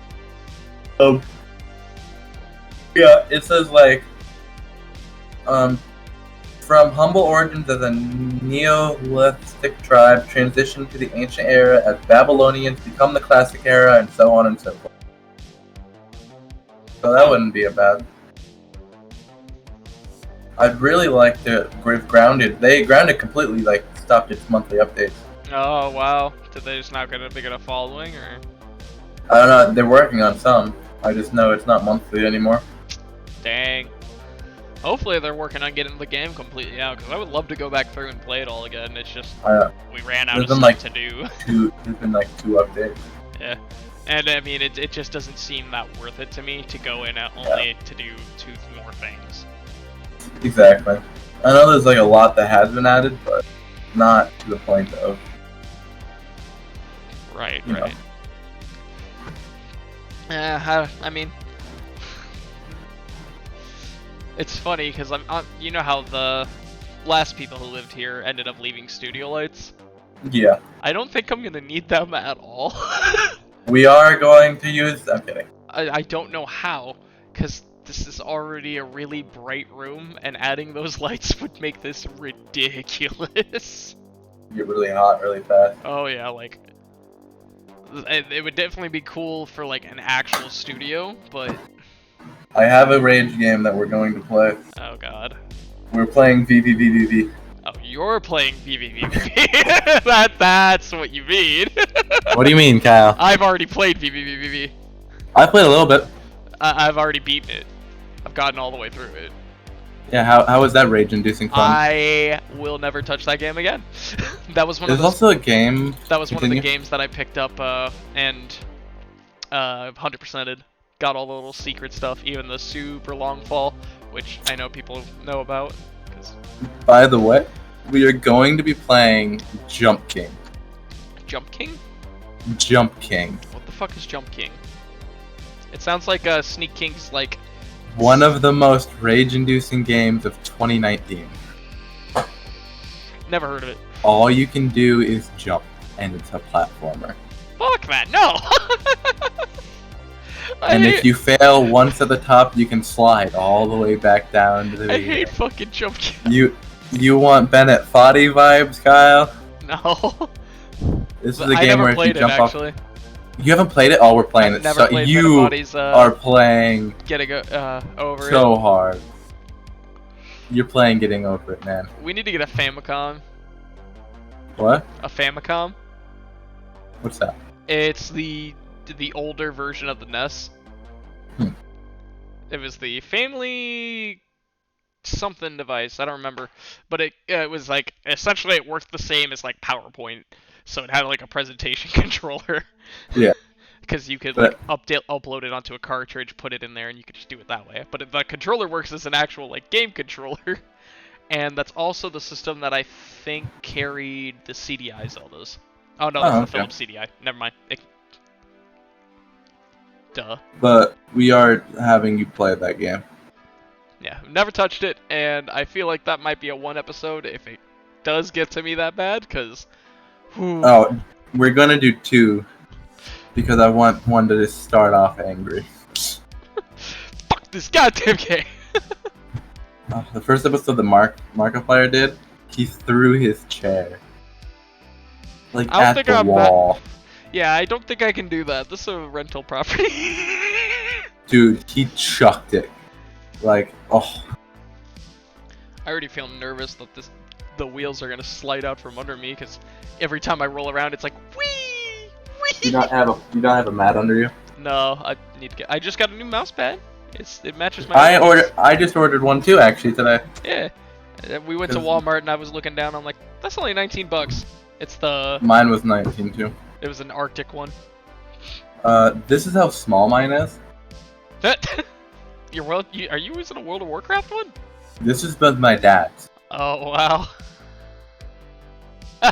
Yeah, it says like, from humble origins as a Neolithic tribe, transition to the ancient era as Babylonians become the classic era, and so on and so forth. So that wouldn't be a bad. I'd really like to Grounded. Grounded completely like stopped its monthly updates. Oh wow! Did they just not get a big enough following, or? I don't know. They're working on some. I just know it's not monthly anymore. Dang. Hopefully they're working on getting the game completely out, because I would love to go back through and play it all again. It's just we ran out of stuff to do. There's been like 2 updates. Yeah. And I mean, it just doesn't seem that worth it to me to go in only to do 2 more things. Exactly. I know there's like a lot that has been added, but not to the point of. Right, You know. right. I mean, it's funny because you know how the last people who lived here ended up leaving Studio Lights? Yeah. I don't think I'm gonna need them at all. We are going to use. I'm kidding. I don't know how, because this is already a really bright room, and adding those lights would make this ridiculous. Get really hot really fast. Oh yeah, like, it would definitely be cool for like an actual studio, but I have a Rage game that we're going to play. oh god. We're playing VVVVV. Oh, you're playing VVVVV. That's what you mean. What do you mean, Kyle? I've already played VVVVV. I played a little bit. I've already beaten it. I've gotten all the way through it. Yeah, how was that rage-inducing fun? I will never touch that game again. That was one There's of those, also a game. that was one of the Continue. games that I picked up and 100%ed. Got all the little secret stuff, even the super long fall, which I know people know about. 'Cause By the way, we are going to be playing Jump King. Jump King? Jump King. What the fuck is Jump King? It sounds like Sneak King's like. One of the most rage-inducing games of 2019. Never heard of it. All you can do is jump, and it's a platformer. Fuck that, no! And if you fail once at the top, you can slide all the way back down to the I beginning. hate fucking Jump King. You want Bennett Foddy vibes, Kyle? No. This is a I game never where if you played it, jump off. actually. You haven't played it? Oh, we're playing I've it. never So played you Body's, are playing getting over so hard. You're playing getting over it, man. it. We need to get a Famicom. What? A Famicom. What's that? It's the older version of the NES. Hmm. It was the family something device. I don't remember, but it was like essentially it worked the same as like PowerPoint. So it had like a presentation controller. Yeah. Because you could like upload it onto a cartridge, put it in there, and you could just do it that way. But the controller works as an actual like game controller, and that's also the system that I think carried the CDI Zeldas. Oh no, that's the Philips CDI. Never mind. Duh. But we are having you play that game. Yeah, never touched it, and I feel like that might be a 1 episode if it does get to me that bad, because. Oh, we're gonna do 2. Because I want one to just start off angry. Fuck this goddamn game! The first episode that Markiplier did, He threw his chair. Like, I don't at think the I'm wall. Yeah, I don't think I can do that. This is a rental property. Dude, he chucked it. Like, oh. I already feel nervous that the wheels are gonna slide out from under me because every time I roll around, it's like whee, whee. You don't have a mat under you? No, I need to get. I just got a new mouse pad. It matches my. I just ordered one too actually today. Yeah, we went to Walmart and I was looking down. I'm like, that's only $19. It's the. Mine was 19 too. It was an Arctic one. This is how small mine is. Are you using a World of Warcraft one? This is with my dad's. Oh wow.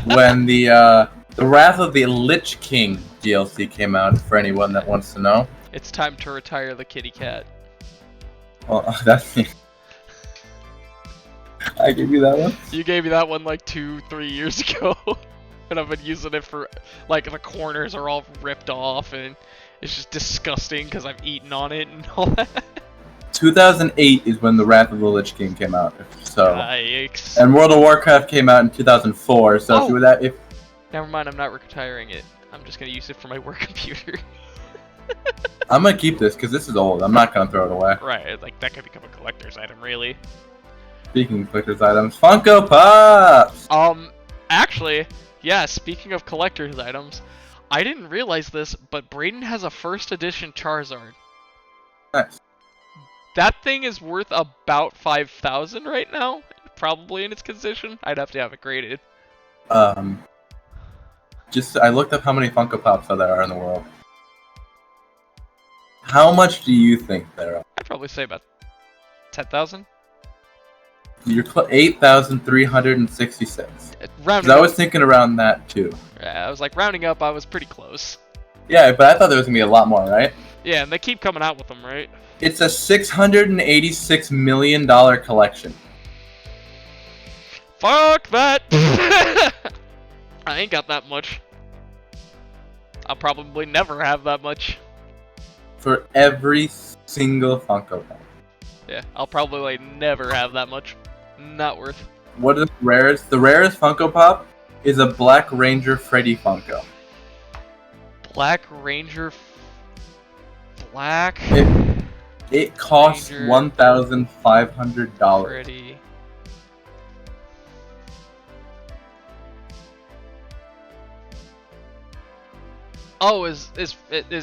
When the Wrath of the Lich King DLC came out, for anyone that wants to know. It's time to retire the kitty cat. Well, that's me. I gave you that one? You gave me that one like 2-3 years ago. And I've been using it for, like, the corners are all ripped off and it's just disgusting because I've eaten on it and all that. 2008 is when the Wrath of the Lich King came out. So. Yikes. And World of Warcraft came out in 2004. So if Never mind, I'm not retiring it. I'm just gonna use it for my work computer. I'm gonna keep this because this is old. I'm not gonna throw it away. Right, like that could become a collector's item, really. Speaking of collector's items, Funko Pops. Actually, yeah. Speaking of collector's items, I didn't realize this, but Brayden has a first edition Charizard. Nice. That thing is worth about 5,000 right now, probably in its condition. I'd have to have it graded. I looked up how many Funko Pops there are in the world. How much do you think there are? I'd probably say about 10,000. You're 8,366. Rounding I up. was thinking around that too. Yeah, I was like rounding up. I was pretty close. Yeah, but I thought there was gonna be a lot more, right? Yeah, and they keep coming out with them, right? It's a $686 million collection. Fuck that! I ain't got that much. I'll probably never have that much. For every single Funko Pop. Yeah, I'll probably never have that much. Not worth. What is the rarest? The rarest Funko Pop is a Black Ranger Freddy Funko. Black Ranger. Black. It costs Ranger $1,500. Freddy. Oh, is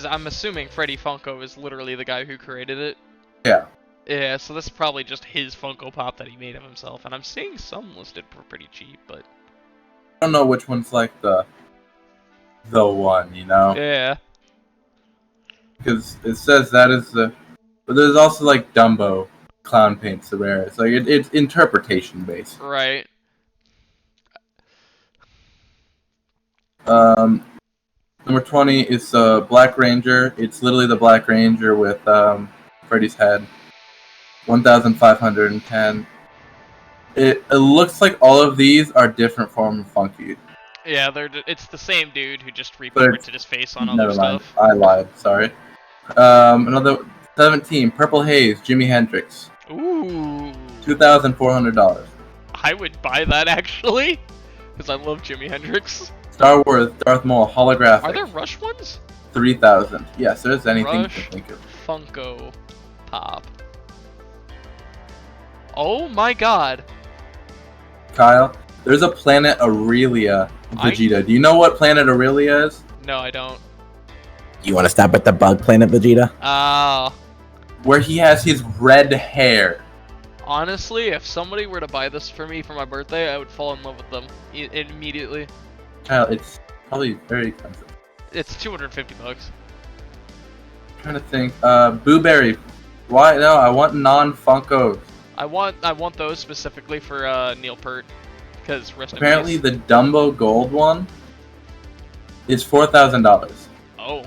I'm assuming Freddy Funko is literally the guy who created it. Yeah. Yeah, so this is probably just his Funko Pop that he made of himself, and I'm seeing some listed for pretty cheap, but I don't know which one's like the one, you know? yeah. Because it says that is the, but there's also like Dumbo Clown Paint's the rarest. Like it's interpretation based. Right. Number 20 is Black Ranger. It's literally the Black Ranger with Freddy's head. 1,510. It looks like all of these are different from Funky. Yeah, it's the same dude who just reprinted his face on other Never mind. stuff. I lied. Sorry. Another 17. Purple Haze. Jimi Hendrix. Ooh. $2,400. I would buy that actually, because I love Jimi Hendrix. Star Wars. Darth Maul. Holographic. Are there Rush ones? 3,000. Yes, there's anything Rush to think of. Funko Pop. Oh my god. Kyle, there's a Planet Aurelia Vegeta. Do you know what Planet Aurelia is? No, I don't. You want to stop at the Bug Planet, Vegeta? Ah. Where he has his red hair. Honestly, if somebody were to buy this for me for my birthday, I would fall in love with them immediately. Kyle, it's probably very expensive. It's $250. I'm trying to think. Boo Berry. Why? No, I want non-Funkos. I want those specifically for Neil Peart, because rest Apparently, in peace. the Dumbo Gold one is $4,000. Oh.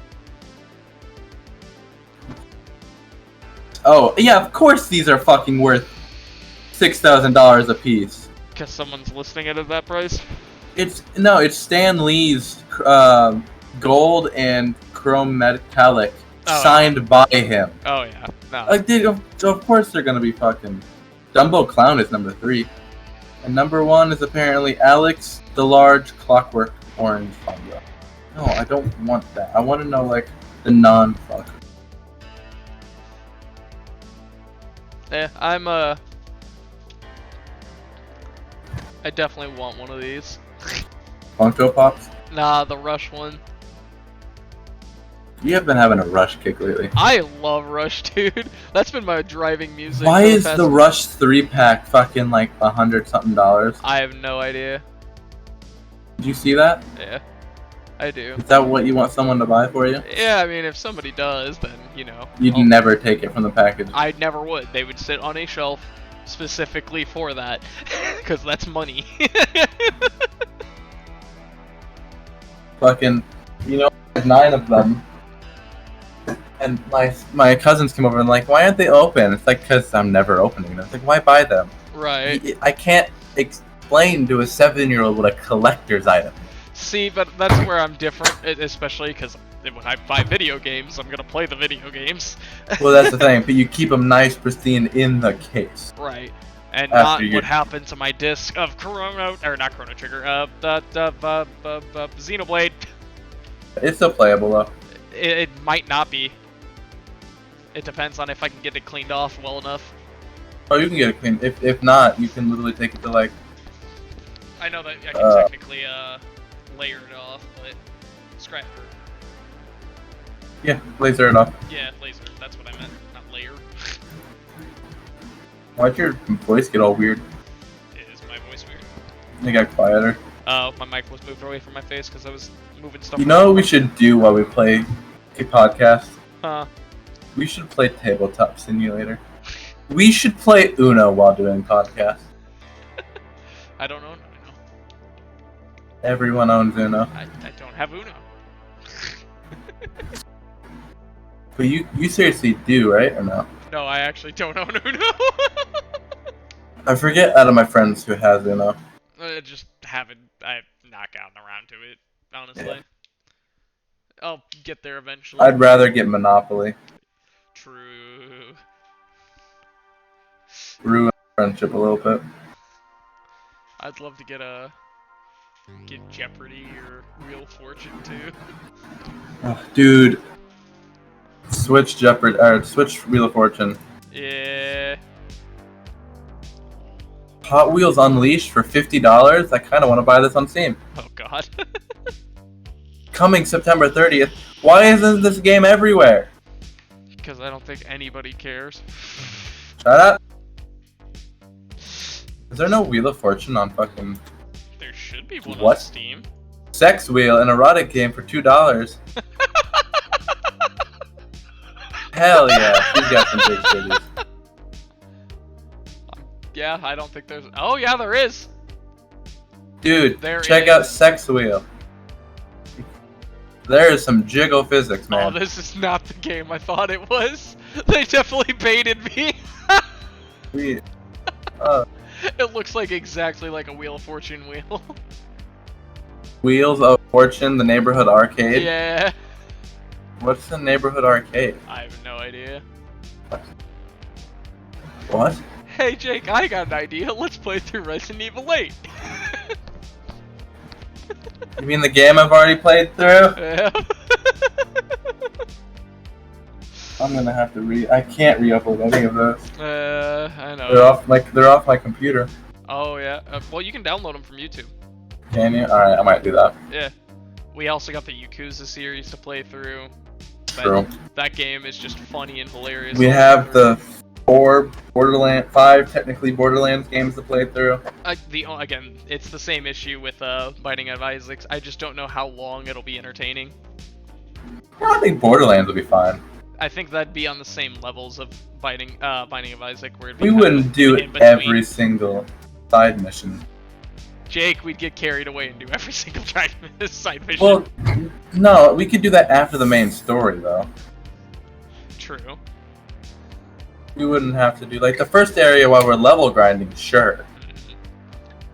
Oh, yeah, of course these are fucking worth $6,000 a piece. Because someone's listing it at that price? It's Stan Lee's gold and chrome metallic signed by him. Oh yeah, no. Like, dude, of course they're gonna be fucking. Dumbo Clown is number 3. And number 1 is apparently Alex the Large Clockwork Orange Fungo. No, I don't want that. I want to know, like, the non-fuck. Yeah, I definitely want one of these. Funko Pops? Nah, the Rush one. You have been having a Rush kick lately. I love Rush, dude. That's been my driving music. Why for is past... the Rush 3-pack fucking like $100-something? I have no idea. Did you see that? Yeah, I do. Is that what you want someone to buy for you? Yeah, I mean, if somebody does, then, you know. You'd never take it from the package. I never would. They would sit on a shelf specifically for that. Because that's money. Fucking, you know, there's 9 of them. And my cousins came over and like, why aren't they open? It's like, because I'm never opening them. It's like, why buy them? Right. I can't explain to a 7-year-old what a collector's item is. See, but that's where I'm different, especially because when I buy video games, I'm gonna play the video games. Well, that's the thing, but you keep them nice, pristine in the case. Right. And After not you- what happened to my disc of not Chrono Trigger, Xenoblade. It's still playable though. It might not be. It depends on if I can get it cleaned off well enough. Oh, you can get it clean. If not, you can literally take it to like. I know that I can technically layer it off, but scrap it. Yeah, laser it off. Yeah, laser. That's what I meant, not layer. Why'd your voice get all weird? Is my voice weird? It got quieter. Oh, my mic was moved away from my face because I was moving stuff. You know what we should do while we play a podcast? Huh? We should play Tabletop Simulator. We should play Uno while doing podcasts. I don't own Uno. Everyone owns Uno. I don't have Uno. But you seriously do, right? Or no? No, I actually don't own Uno. I forget out of my friends who has Uno. I just haven't. I've not gotten around to it, honestly. I'll get there eventually. I'd rather get Monopoly. True. Ruin friendship a little bit. I'd love to get Jeopardy or Wheel of Fortune too. Oh, dude. Switch Jeopardy, or switch Wheel of Fortune. Yeah. Hot Wheels Unleashed for $50? I kind of want to buy this on Steam. Oh god. Coming September 30th. Why isn't this game everywhere? Because I don't think anybody cares. Shut up. Is there no Wheel of Fortune on fucking There should be one on What? Steam. Sex Wheel, an erotic game for $2? Hell yeah, he's got some big cities. Yeah, I don't think there's. Oh yeah, there is. Dude, There check is. out Sex Wheel. There is some jiggle physics, Oh, man. this is not the game I thought it was. They definitely baited me. We, It looks like exactly like a Wheel of Fortune wheel. Wheels of Fortune, the neighborhood arcade. Yeah. What's the neighborhood arcade? I have no idea. What? Hey Jake, I got an idea. Let's play through Resident Evil 8. You mean the game I've already played through? Yeah. I'm gonna have to I can't re-upload any of those. I They're know. off my computer. Oh yeah. Well, you can download them from YouTube. Can you? Alright, I might do that. Yeah. We also got the Yakuza series to play through. True. That game is just funny and hilarious. We have the 5 technically Borderlands games to play through. Again, it's the same issue with Binding of Isaac. I just don't know how long it'll be entertaining. I think Borderlands will be fine. I think that'd be on the same levels of Binding of Isaac, where it'd be We kind wouldn't of do in between. every single side mission. Jake, we'd get carried away and do every single side mission. Well, no, we could do that after the main story, though. True. We wouldn't have to do, like, the first area while we're level grinding, sure.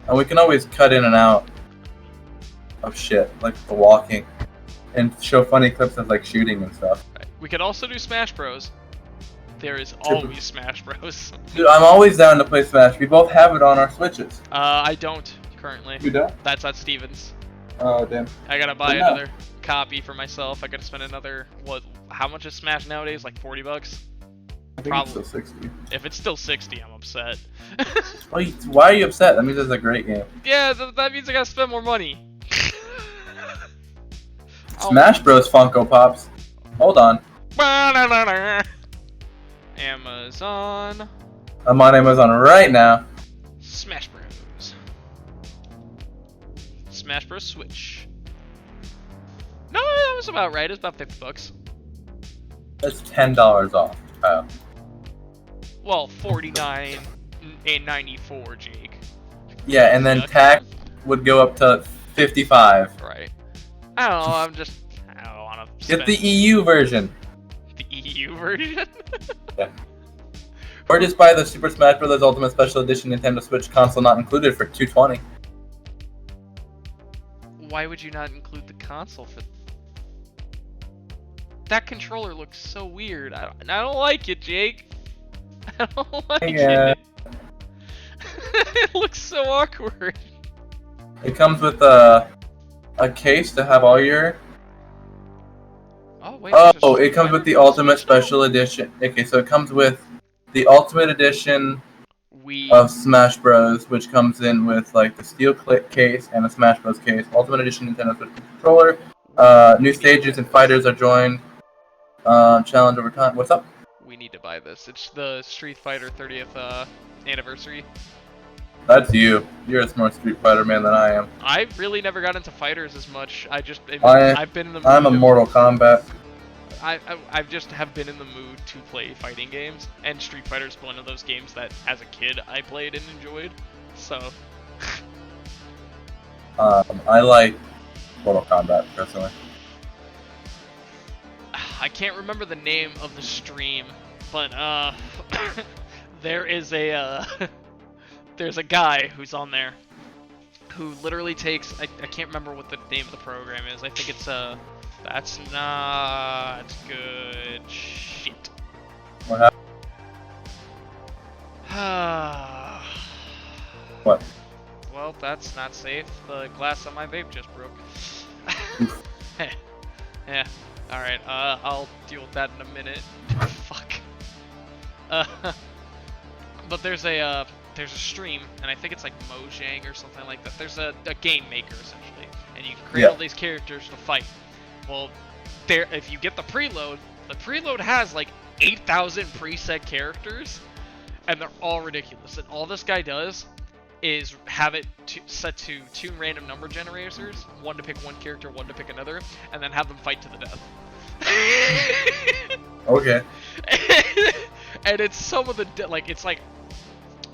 And we can always cut in and out of shit, like the walking, and show funny clips of, like, shooting and stuff. Right. We could also do Smash Bros. There is always Smash Bros. Dude, I'm always down to play Smash. We both have it on our Switches. I don't currently. You don't? That's at Stevens. Oh, damn. I gotta buy Well, no. another copy for myself. I gotta spend another, what, how much is Smash nowadays? Like 40 bucks? I think Probably. it's still 60. If it's still 60, I'm upset. Why are you upset? That means it's a great game. Yeah, that means I gotta spend more money. Oh. Smash Bros. Funko Pops. Hold on. Amazon. I'm on Amazon right now. Smash Bros. Smash Bros. Switch. No, that was about right. It's about 50 bucks. That's $10 off. Oh. Well, 49 and 94, Jake. Yeah, and then Yuck. tax would go up to 55. Right. I don't know. I don't want to Get the EU version. the EU version. Or just buy the Super Smash Bros. Ultimate Special Edition Nintendo Switch console not included for $220. Why would you not include the console for? That controller looks so weird. I don't like it, Jake. I don't like Yeah. it. It looks so awkward. It comes with a case to have all your... Oh wait. there's a Oh, it comes with the Ultimate Special Edition. Okay, so it comes with the Ultimate Edition We. of Smash Bros, which comes in with like the steel clip case and a Smash Bros case. Ultimate Edition Nintendo Switch controller. New stages and fighters are joined. Challenge over time. What's up? We need to buy this. It's the Street Fighter 30th anniversary. That's you. You're a smart Street Fighter man than I am. I really never got into fighters as much. I've been in the mood. I'm a Mortal Kombat. I just have been in the mood to play fighting games, and Street Fighter's one of those games that, as a kid, I played and enjoyed. So, I like Mortal Kombat personally. I can't remember the name of the stream, but there is a there's a guy who's on there who literally takes I can't remember what the name of the program is. I think it's that's not good shit. What happened? What? Well, that's not safe. The glass on my vape just broke. Yeah. All right. I'll deal with that in a minute. Fuck. But there's a stream, and I think it's like Mojang or something like that. There's a game maker essentially, and you can create all these characters to fight. Well, if you get the preload has like 8,000 preset characters, and they're all ridiculous. And all this guy does is have it set to 2 random number generators, one to pick one character, one to pick another, and then have them fight to the death. Okay. And it's some of the it's like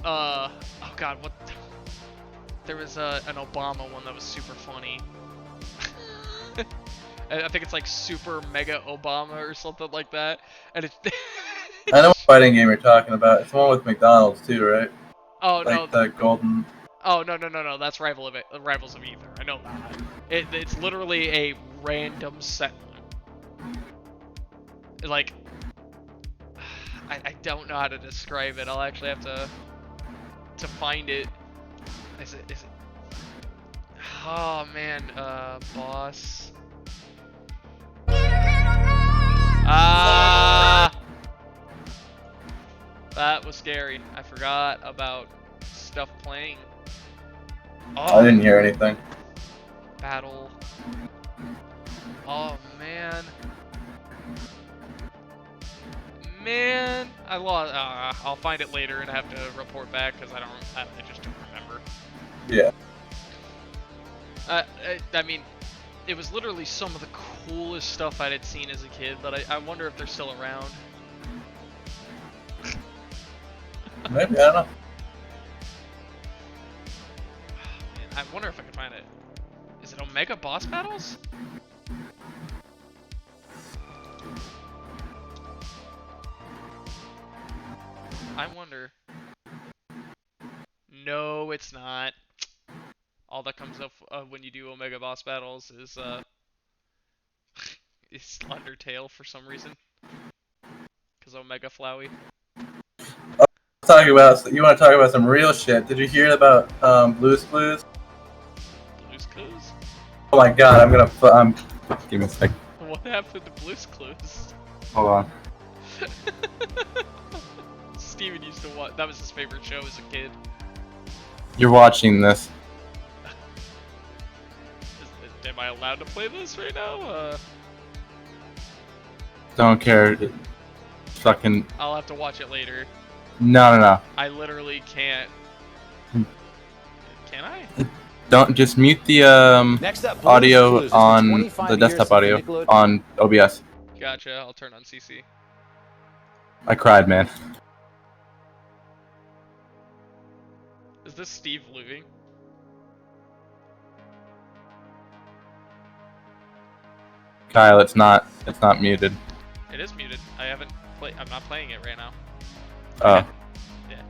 oh god, what there was an Obama one that was super funny. I think it's like Super Mega Obama or something like that, and it's I know what fighting game you're talking about. It's the one with McDonald's too, right? oh no, Like the golden... oh no, that's Rivals of Ether. I know that. It's literally a random set. Like, I don't know how to describe it. I'll actually have to find it. Is it? Oh man, boss. That was scary. I forgot about stuff playing. Oh, I didn't hear anything. battle. Oh man. Man, I lost. I'll find it later and have to report back because I just don't remember. Yeah. I mean, it was literally some of the coolest stuff I had seen as a kid, but I wonder if they're still around. Maybe, I don't know. Man, I wonder if I can find it. Is it Omega Boss Battles? I wonder. No, it's not. All that comes up when you do Omega Boss Battles is is Undertale for some reason. Because was Omega Flowey. You want to talk about some real shit? Did you hear about Blue's Clues? Blue's Clues? Oh my god, give me a sec. What happened to Blue's Clues? Hold on. Steven used to watch. That was his favorite show as a kid. You're watching this. Am I allowed to play this right now? Don't care. Fucking. I'll have to watch it later. No. I literally can't. Can I? Don't just mute the Next up, audio Blue's Clues. on 25 the years desktop of audio Nickelodeon. on OBS. Gotcha. I'll turn on CC. I cried, man. Is this Steve leaving? Kyle, it's not muted. It is muted. I haven't play. I'm not playing it right now. Oh. Yeah.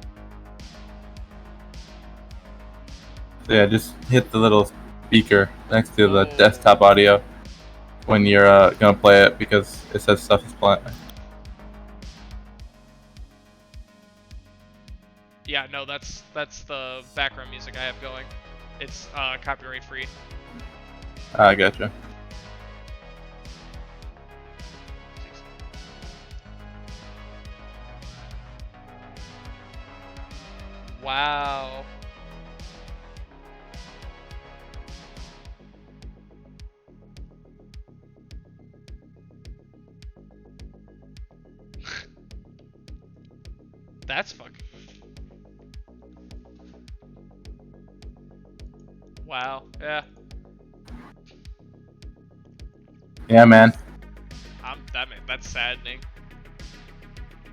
Yeah, just hit the little speaker next to the Oh. desktop audio when you're gonna play it because it says stuff is playing. Yeah. No, that's the background music I have going. It's copyright free. I gotcha. Wow. That's fucking. Wow. Yeah. Yeah, man. That's saddening.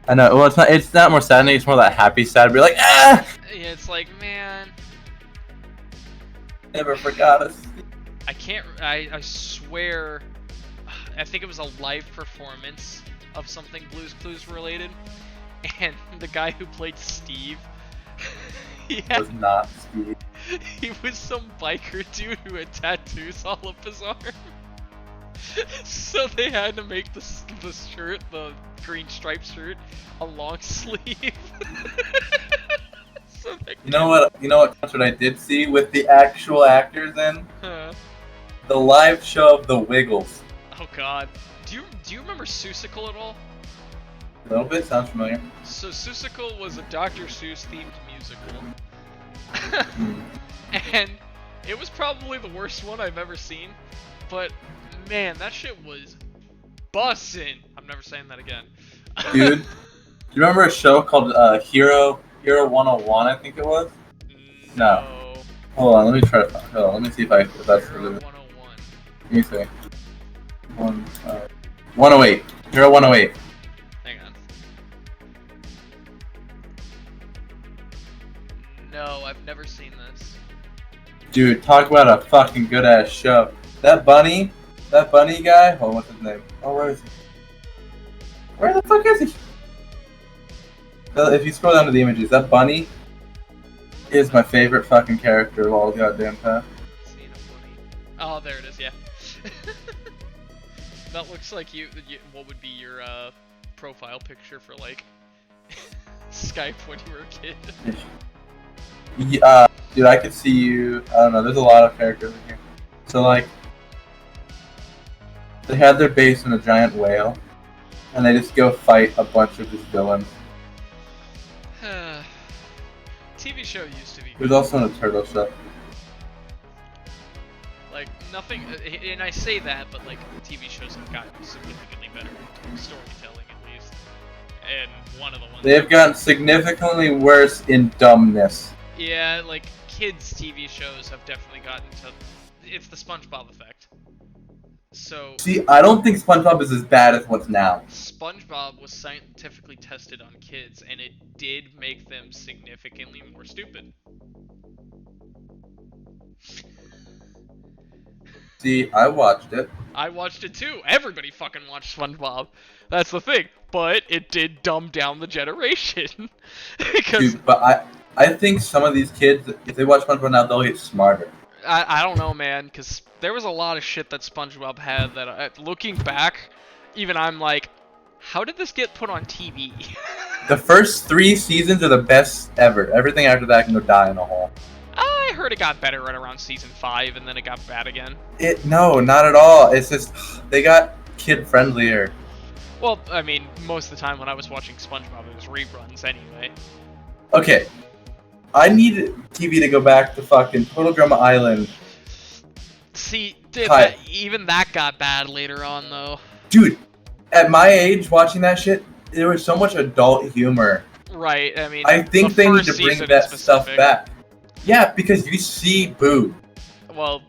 I know. Well, it's not more saddening. It's more that happy sad. We're like, ah, Yeah, it's like, man, never forgot us. I can't. I swear, I think it was a live performance of something Blue's Clues related, and the guy who played Steve, It was not Steve. he was some biker dude who had tattoos all up his arm. So they had to make the shirt, the green striped shirt, a long sleeve. So You know what concert I did see with the actual actors in? The live show of the Wiggles. Oh god. Do you remember Seussical at all? A little bit, sounds familiar. So Seussical was a Dr. Seuss themed musical. And it was probably the worst one I've ever seen. But man, that shit was bussin'. I'm never saying that again. Dude, do you remember a show called Hero 101, I think it was? No. Hold on, let me try to hold on, let me see if that's Hero the 101. let me see. 108. Hero 108. Hang on. No, I've never seen this. Dude, talk about a fucking good ass show. That bunny guy, oh, what's his name? Oh, where is he? Where the fuck is he? If you scroll down to the images, that bunny is my favorite fucking character of all goddamn time. Seen a bunny. Oh, there it is. Yeah. That looks like you. What would be your profile picture for like Skype when you were a kid? Yeah, dude, I could see you. I don't know. There's a lot of characters in here. So like, they had their base in a giant whale, and they just go fight a bunch of these villains. TV show used to be There's good. also a turtle show. Like nothing, and I say that, but like TV shows have gotten significantly better in storytelling at least. And one of the ones They have gotten significantly worse in dumbness. yeah, like kids TV shows have definitely gotten to. It's the SpongeBob effect. So See, I don't think SpongeBob is as bad as what's now. SpongeBob was scientifically tested on kids, and it did make them significantly more stupid. See, I watched it. I watched it too. Everybody fucking watched SpongeBob. That's the thing. But it did dumb down the generation. Because Dude, but I think some of these kids, if they watch SpongeBob now, they'll get smarter. I don't know, man. Because there was a lot of shit that SpongeBob had that, looking back, even I'm like, How did this get put on TV? The first 3 seasons are the best ever. Everything after that can go die in a hole. I heard it got better right around season 5, and then it got bad again. No, not at all. It's just they got kid friendlier. Well, I mean, most of the time when I was watching SpongeBob, it was reruns anyway. Okay, I need TV to go back to fucking Total Drama Island. See, Hi. even that got bad later on, though. Dude, at my age, watching that shit, there was so much adult humor. Right, I mean, I think the they need first to bring season that in stuff specific. back. Yeah, because you see boob Well,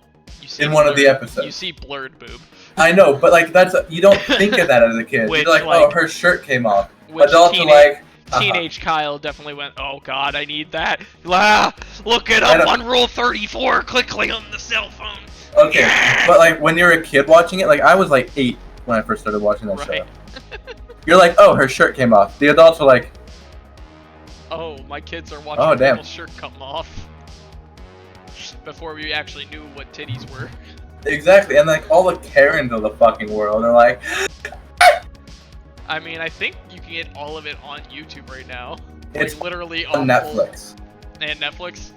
you see in one of the blurred- episodes. You see blurred boob. I know, but like you don't think of that as a kid. Which, You're like, like- oh, her shirt came off. Which Adults are like, Teenage Kyle definitely went, oh god, I need that. Ah, look it I up don't- on Rule 34 quickly on the cell phone. okay, but like when you're a kid watching it, like I was like 8 when I first started watching that Right. show. You're like, oh, her shirt came off. The adults are like, Oh, my kids are watching Oh, damn. people's shirt come off. Before we actually knew what titties were. exactly, and like all the Karens of the fucking world are like, I mean, I think you can get all of it on YouTube right now. it's Like, literally on full- Netflix. And Netflix.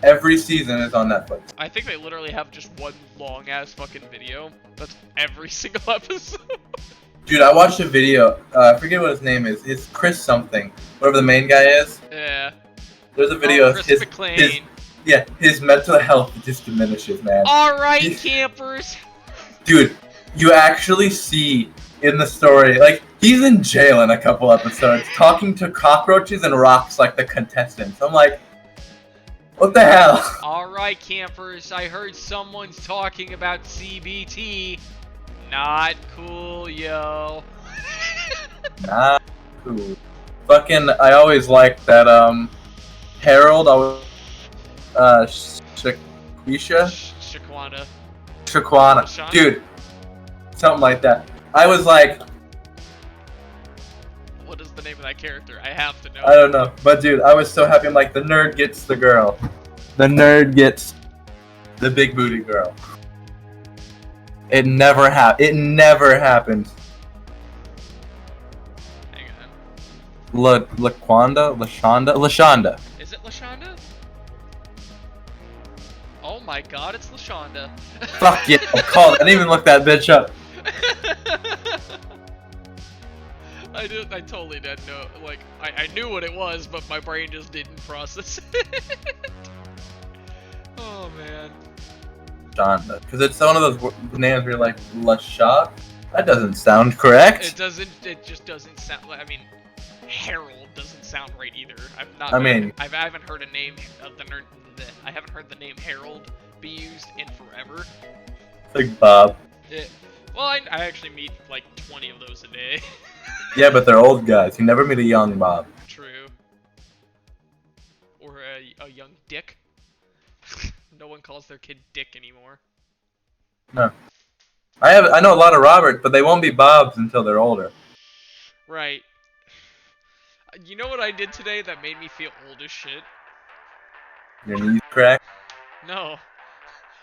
Every season is on Netflix. I think they literally have just one long ass fucking video. That's every single episode. Dude, I watched a video. I forget what his name is. It's Chris something, whatever the main guy is. Yeah. There's a video of Chris his McLean. his mental health just diminishes, man. Alright, He- campers. Dude, you actually see in the story, like, he's in jail in a couple episodes, talking to cockroaches and rocks like the contestants. I'm like, what the hell? Alright, campers. I heard someone's talking about CBT. Not cool, yo. Nah, cool. Fucking, I always liked that, Harold, Shaquisha? Shaquana. Shaquana. Shaquana? Dude, something like that. I was like, What is the name of that character? I have to know. I don't know. But dude, I was so happy. I'm like, the nerd gets the girl. The nerd gets the big booty girl. It never happened. Hang on. LaShonda. Is it LaShonda? Oh my god, it's LaShonda. Fuck yeah, I called it. I didn't even look that bitch up. I totally didn't know. Like, I knew what it was, but my brain just didn't process it. Oh man. Shonda. Because it's one of those names where you're like, LaShaw? That doesn't sound correct. It just doesn't sound like, I mean, Harold doesn't sound right either. I haven't heard a name of the nerd. I haven't heard the name Harold be used in forever. Like Bob. Well, I actually meet like 20 of those a day. Yeah, but they're old guys. You never meet a young Bob. True. Or a young Dick. No one calls their kid Dick anymore. No. I know a lot of Roberts, but they won't be Bobs until they're older. Right. You know what I did today that made me feel old as shit? Your knees crack. No.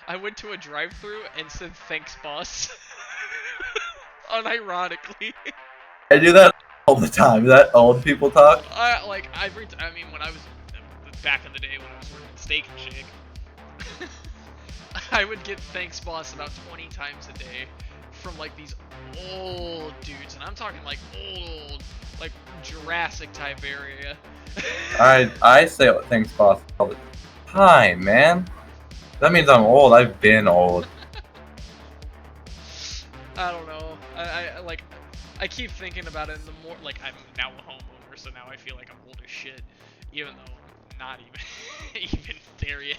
I went to a drive-thru and said thanks, boss. Unironically. I do that all the time. That old people talk. I mean, when I was back in the day when I was working Steak and Shake, I would get thanks, boss, about 20 times a day from like these old dudes, and I'm talking like old, like Jurassic type area. I say thanks, boss, all the time, man. That means I'm old. I've been old. I don't know. I keep thinking about it, and the more, like, I'm now a homeowner, so now I feel like I'm old as shit, even though I'm not even, even there yet.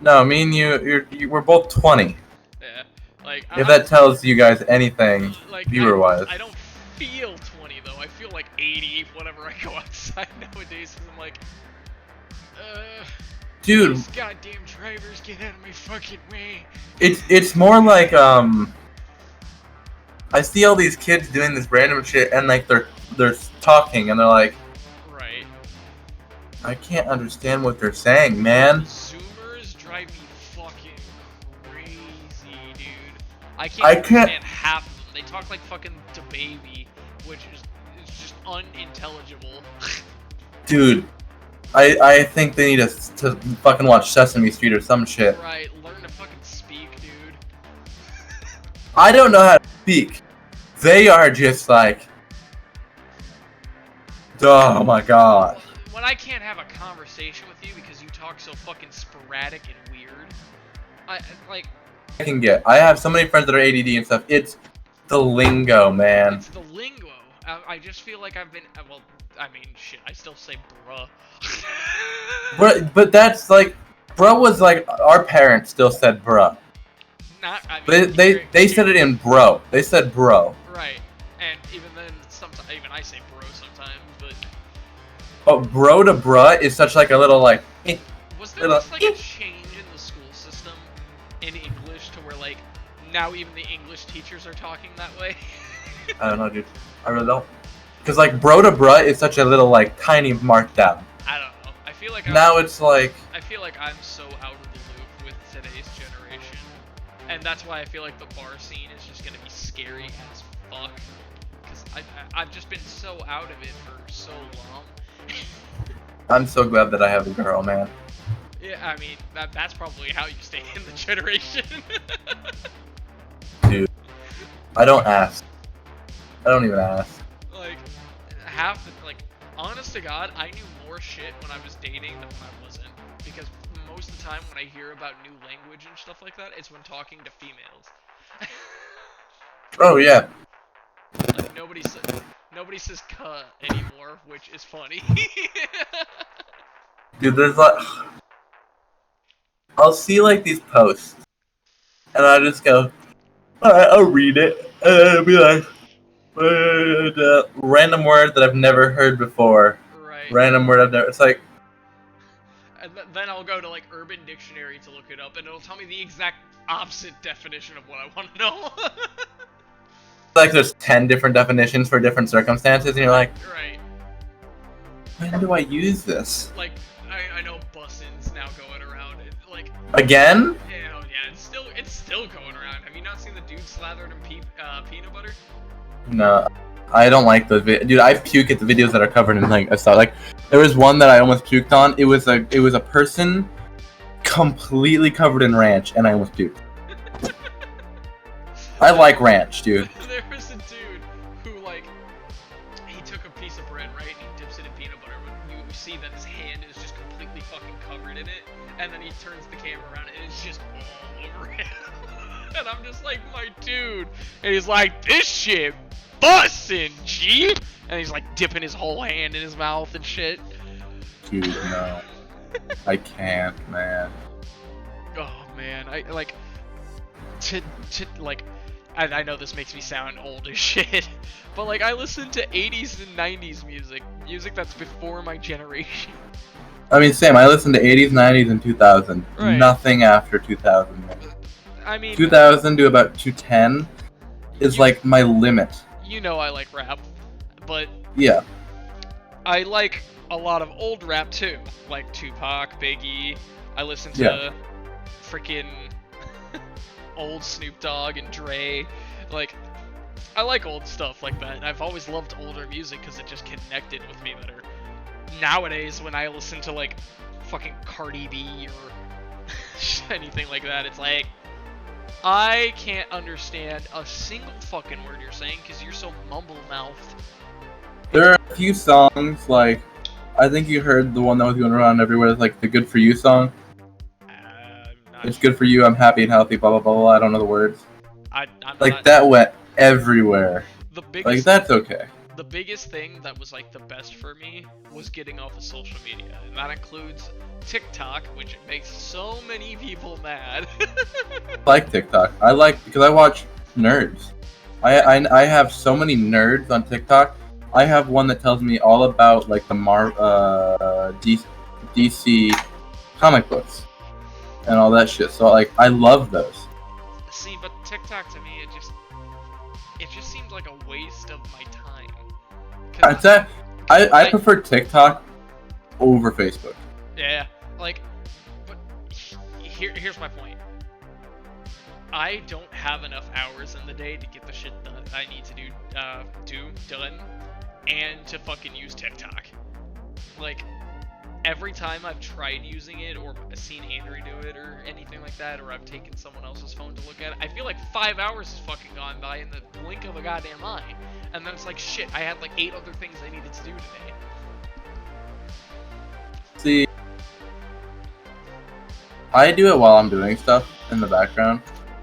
No, me and we're both 20. Yeah, like, If that tells you guys anything, like, viewer-wise. I don't feel 20, though. I feel like 80 whenever I go outside nowadays, because I'm like, Dude, these goddamn drivers, get out of my fucking way. it's more like I see all these kids doing this random shit, and like they're talking, and they're like, Right. I can't understand what they're saying, man. Zoomers drive me fucking crazy, dude. I I can't can't- understand half of them. They talk like fucking DaBaby. which is just unintelligible. Dude, I think they need to fucking watch Sesame Street or some shit. Right, learn to fucking speak, dude. I don't know how to speak. They are just like, oh my god. When I can't have a conversation with you because you talk so fucking sporadic and weird, I have so many friends that are ADD and stuff. It's the lingo, man. it's the lingo. I just feel like I've been, well, I mean, shit, I still say bruh. But that's like, bruh was like, our parents still said bruh. Not, I mean, They said it in bro. They said bro. Right, and even then, sometimes, even I say bro sometimes, but... But bro to bruh is such like a little like, Was there just like a change in the school system in English to where like, now even the English teachers are talking that way? I don't know, dude. I really don't. Because like bro to bruh is such a little like tiny markdown. I don't know. I feel like Now it's like, I feel like I'm so out of the loop with today's generation, and that's why I feel like the bar scene is just gonna be scary as fuck. Because I've just been so out of it for so long. I'm so glad that I have a girl, man. Yeah, I mean that's probably how you stay in the generation. Dude, I don't ask. I don't even ask. Like honest to God, I knew more shit when I was dating than when I wasn't. Because most of the time when I hear about new language and stuff like that, it's when talking to females. Oh yeah. Like, nobody says "cuh" anymore, which is funny. Dude, there's like, I'll see like these posts, and I just go, alright, I'll read it, and I'll be like, random word that I've never heard before. Right. Random word I've never. It's like, And then I'll go to like Urban Dictionary to look it up, and it'll tell me the exact opposite definition of what I want to know. like there's 10 different definitions for different circumstances, and you're like, Right. when do I use this? Like I know bussin's now going around. It, like Again? yeah, it's still going around. Have you not seen the dude slathered in peanut butter? No, I don't like those videos. Dude, I puke at the videos that are covered in like stuff. Like, there was one that I almost puked on. It was a person completely covered in ranch, and I almost puked. I like ranch, dude. There was a dude who, like, he took a piece of bread, right, and he dips it in peanut butter, but you see that his hand is just completely fucking covered in it, and then he turns the camera around, and it's just all over him. And I'm just like, my dude. And he's like, this shit bussin', G! And he's, like, dipping his whole hand in his mouth and shit. Dude, no. I can't, man. Oh, man. I, like, I know this makes me sound old as shit, but like I listen to 80s and 90s music that's before my generation. I mean, same. I listened to 80s, 90s, and 2000. Right. Nothing after 2000. I mean, 2000 to about 210 is like my limit. You know I like rap, but Yeah. I like a lot of old rap too, like Tupac, Biggie. I listen to Yeah. freaking old Snoop Dogg and Dre. Like, I like old stuff like that, and I've always loved older music because it just connected with me better. Nowadays, when I listen to like fucking Cardi B or anything like that, it's like I can't understand a single fucking word you're saying because you're so mumble-mouthed. There are a few songs, like, I think you heard the one that was going around everywhere, it's like the Good For You song. It's good for you, I'm happy and healthy, blah, blah, blah, blah. I don't know the words. I'm Like, not, that went everywhere. the biggest, Like, that's okay. the biggest thing that was like the best for me was getting off of social media, and that includes TikTok, which makes so many people mad. I like TikTok. I like, because I watch nerds. I have so many nerds on TikTok. I have one that tells me all about, like, the DC comic books and all that shit. So, like, I love those. See, but TikTok to me, it just seems like a waste of my time. 'Cause I prefer TikTok over Facebook. yeah, like, but here's my point. I don't have enough hours in the day to get the shit done I need to do done, and to fucking use TikTok. Like, every time I've tried using it, or seen Andrew do it, or anything like that, or I've taken someone else's phone to look at it, I feel like 5 hours has fucking gone by in the blink of a goddamn eye. And then it's like, shit, I had like 8 other things I needed to do today. See, I do it while I'm doing stuff in the background.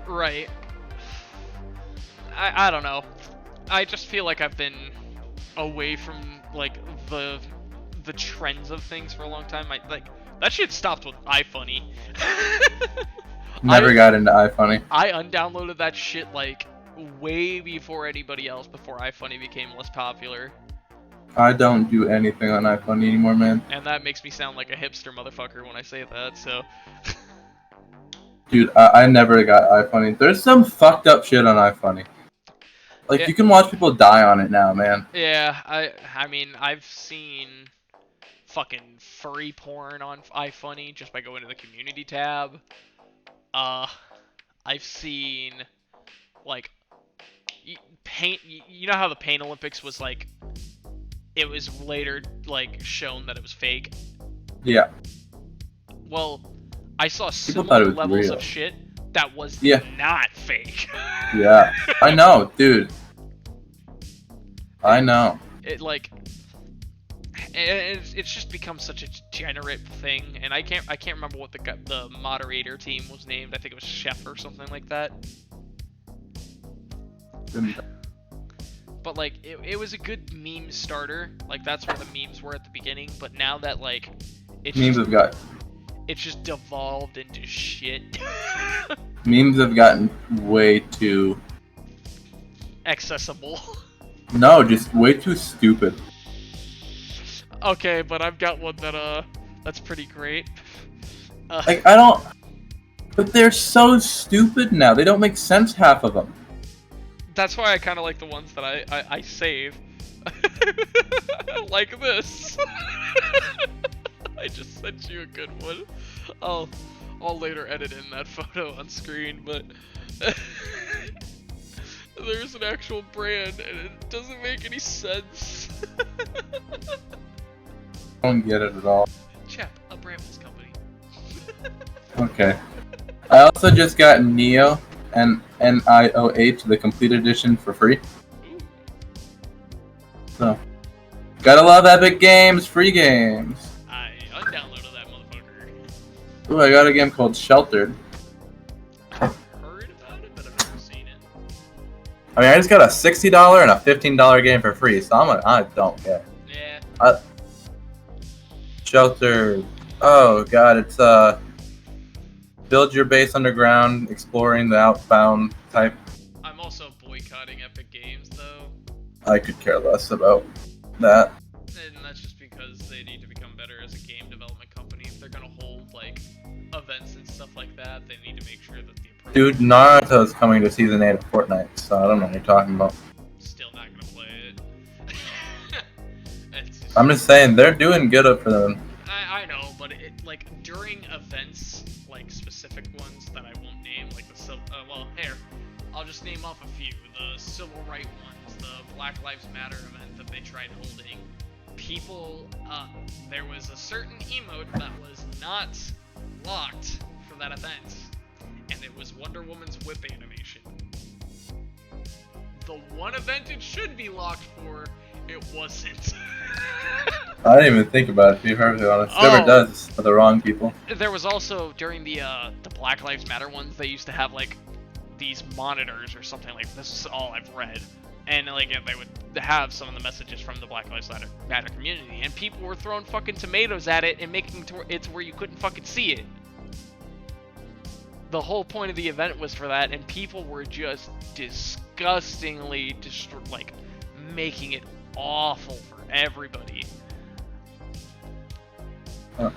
Right. I don't know. I just feel like I've been away from like the trends of things for a long time. Like that shit stopped with iFunny. Never got into iFunny. I undownloaded that shit like way before anybody else, before iFunny became less popular. I don't do anything on iFunny anymore, man. And that makes me sound like a hipster motherfucker when I say that, so... Dude, I never got iFunny. There's some fucked up shit on iFunny. Like, Yeah. you can watch people die on it now, man. Yeah, I mean, I've seen fucking furry porn on iFunny just by going to the community tab. I've seen, like, paint... You know how the Paint Olympics was, like... It was later, like, shown that it was fake? Yeah. Well, I saw People thought it similar was levels real. of shit that was Yeah. not fake. Yeah. I know, dude. I know. It, like... It's just become such a degenerate thing, and I can't remember what the moderator team was named. I think it was Chef or something like that. But, like, it was a good meme starter. Like, that's where the memes were at the beginning. But now that, like, Memes have got... it's just devolved into shit. Memes have gotten way too... Accessible. No, just way too stupid. Okay, but I've got one that's pretty great. Like, I don't... But they're so stupid now. They don't make sense, half of them. That's why I kind of like the ones that I save. Like this. I just sent you a good one. I'll later edit in that photo on screen, but there's an actual brand and it doesn't make any sense. I don't get it at all. Chap, a Brambles company. Okay. I also just got Neo and NIOH, the complete edition, for free. Ooh. So, gotta love Epic Games, free games. I undownloaded that motherfucker. Ooh, I got a game called Sheltered. I've heard about it, but I've never seen it. I mean, I just got a $60 and a $15 game for free, so I don't care. Yeah. Sheltered. Oh god, it's build your base underground, exploring the outbound type. I'm also boycotting Epic Games, though. I could care less about that. And that's just because they need to become better as a game development company. If they're gonna hold, like, events and stuff like that, they need to make sure that the appropriate... Dude, Naruto's coming to season 8 of Fortnite, so I don't know what you're talking about. Still not gonna play it. It's just... I'm just saying, they're doing good up for them. I know, but like, during events, like, specific ones that I won't name, like the well, here, I'll just name off a few. The civil rights ones, the Black Lives Matter event that they tried holding. People, there was a certain emote that was not locked for that event, and it was Wonder Woman's whip animation. The one event it should be locked for, it wasn't. I didn't even think about it, to be perfectly honest. It never does for the wrong people. There was also, during the Black Lives Matter ones, they used to have, like, these monitors or something. Like, this is all I've read. And, like, they would have some of the messages from the Black Lives Matter community, and people were throwing fucking tomatoes at it and making it to where you couldn't fucking see it. The whole point of the event was for that, and people were just disgustingly like, making it awful for everybody. Huh.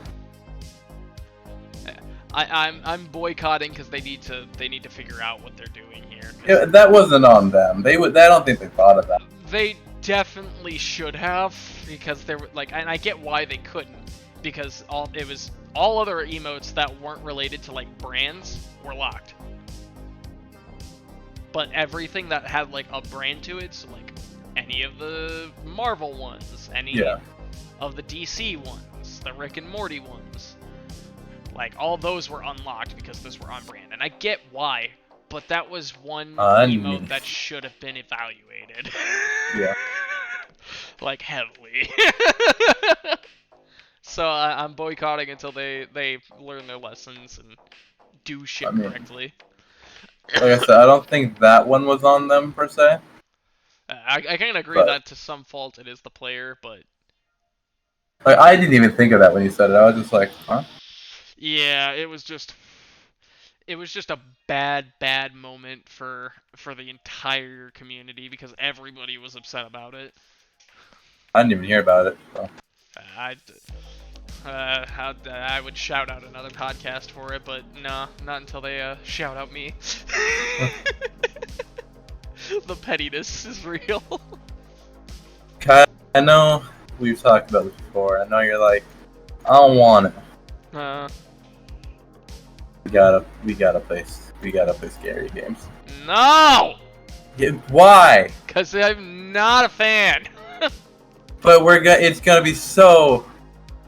I'm boycotting because they need to figure out what they're doing here. Yeah, that wasn't on them. I don't think they thought of that. They definitely should have, because they were like, and I get why they couldn't, because all other emotes that weren't related to, like, brands were locked. but everything that had like a brand to it, so like any of the Marvel ones, any of the DC ones, the Rick and Morty ones, like all those were unlocked because those were on brand, and I get why, but that was one emote that should have been evaluated. Yeah. Like heavily. So I'm boycotting until they learn their lessons and do shit correctly. Like I said, I don't think that one was on them per se. I can agree that to some fault it is the player, but like I didn't even think of that when you said it. I was just like, huh? Yeah, it was just a bad moment for the entire community because everybody was upset about it. I didn't even hear about it. So. I would shout out another podcast for it, but nah, not until they shout out me. The pettiness is real. Kai, I know we've talked about this before. I know you're like, I don't want it. We gotta play scary games. No! Yeah, why? Because I'm not a fan. But it's gonna be so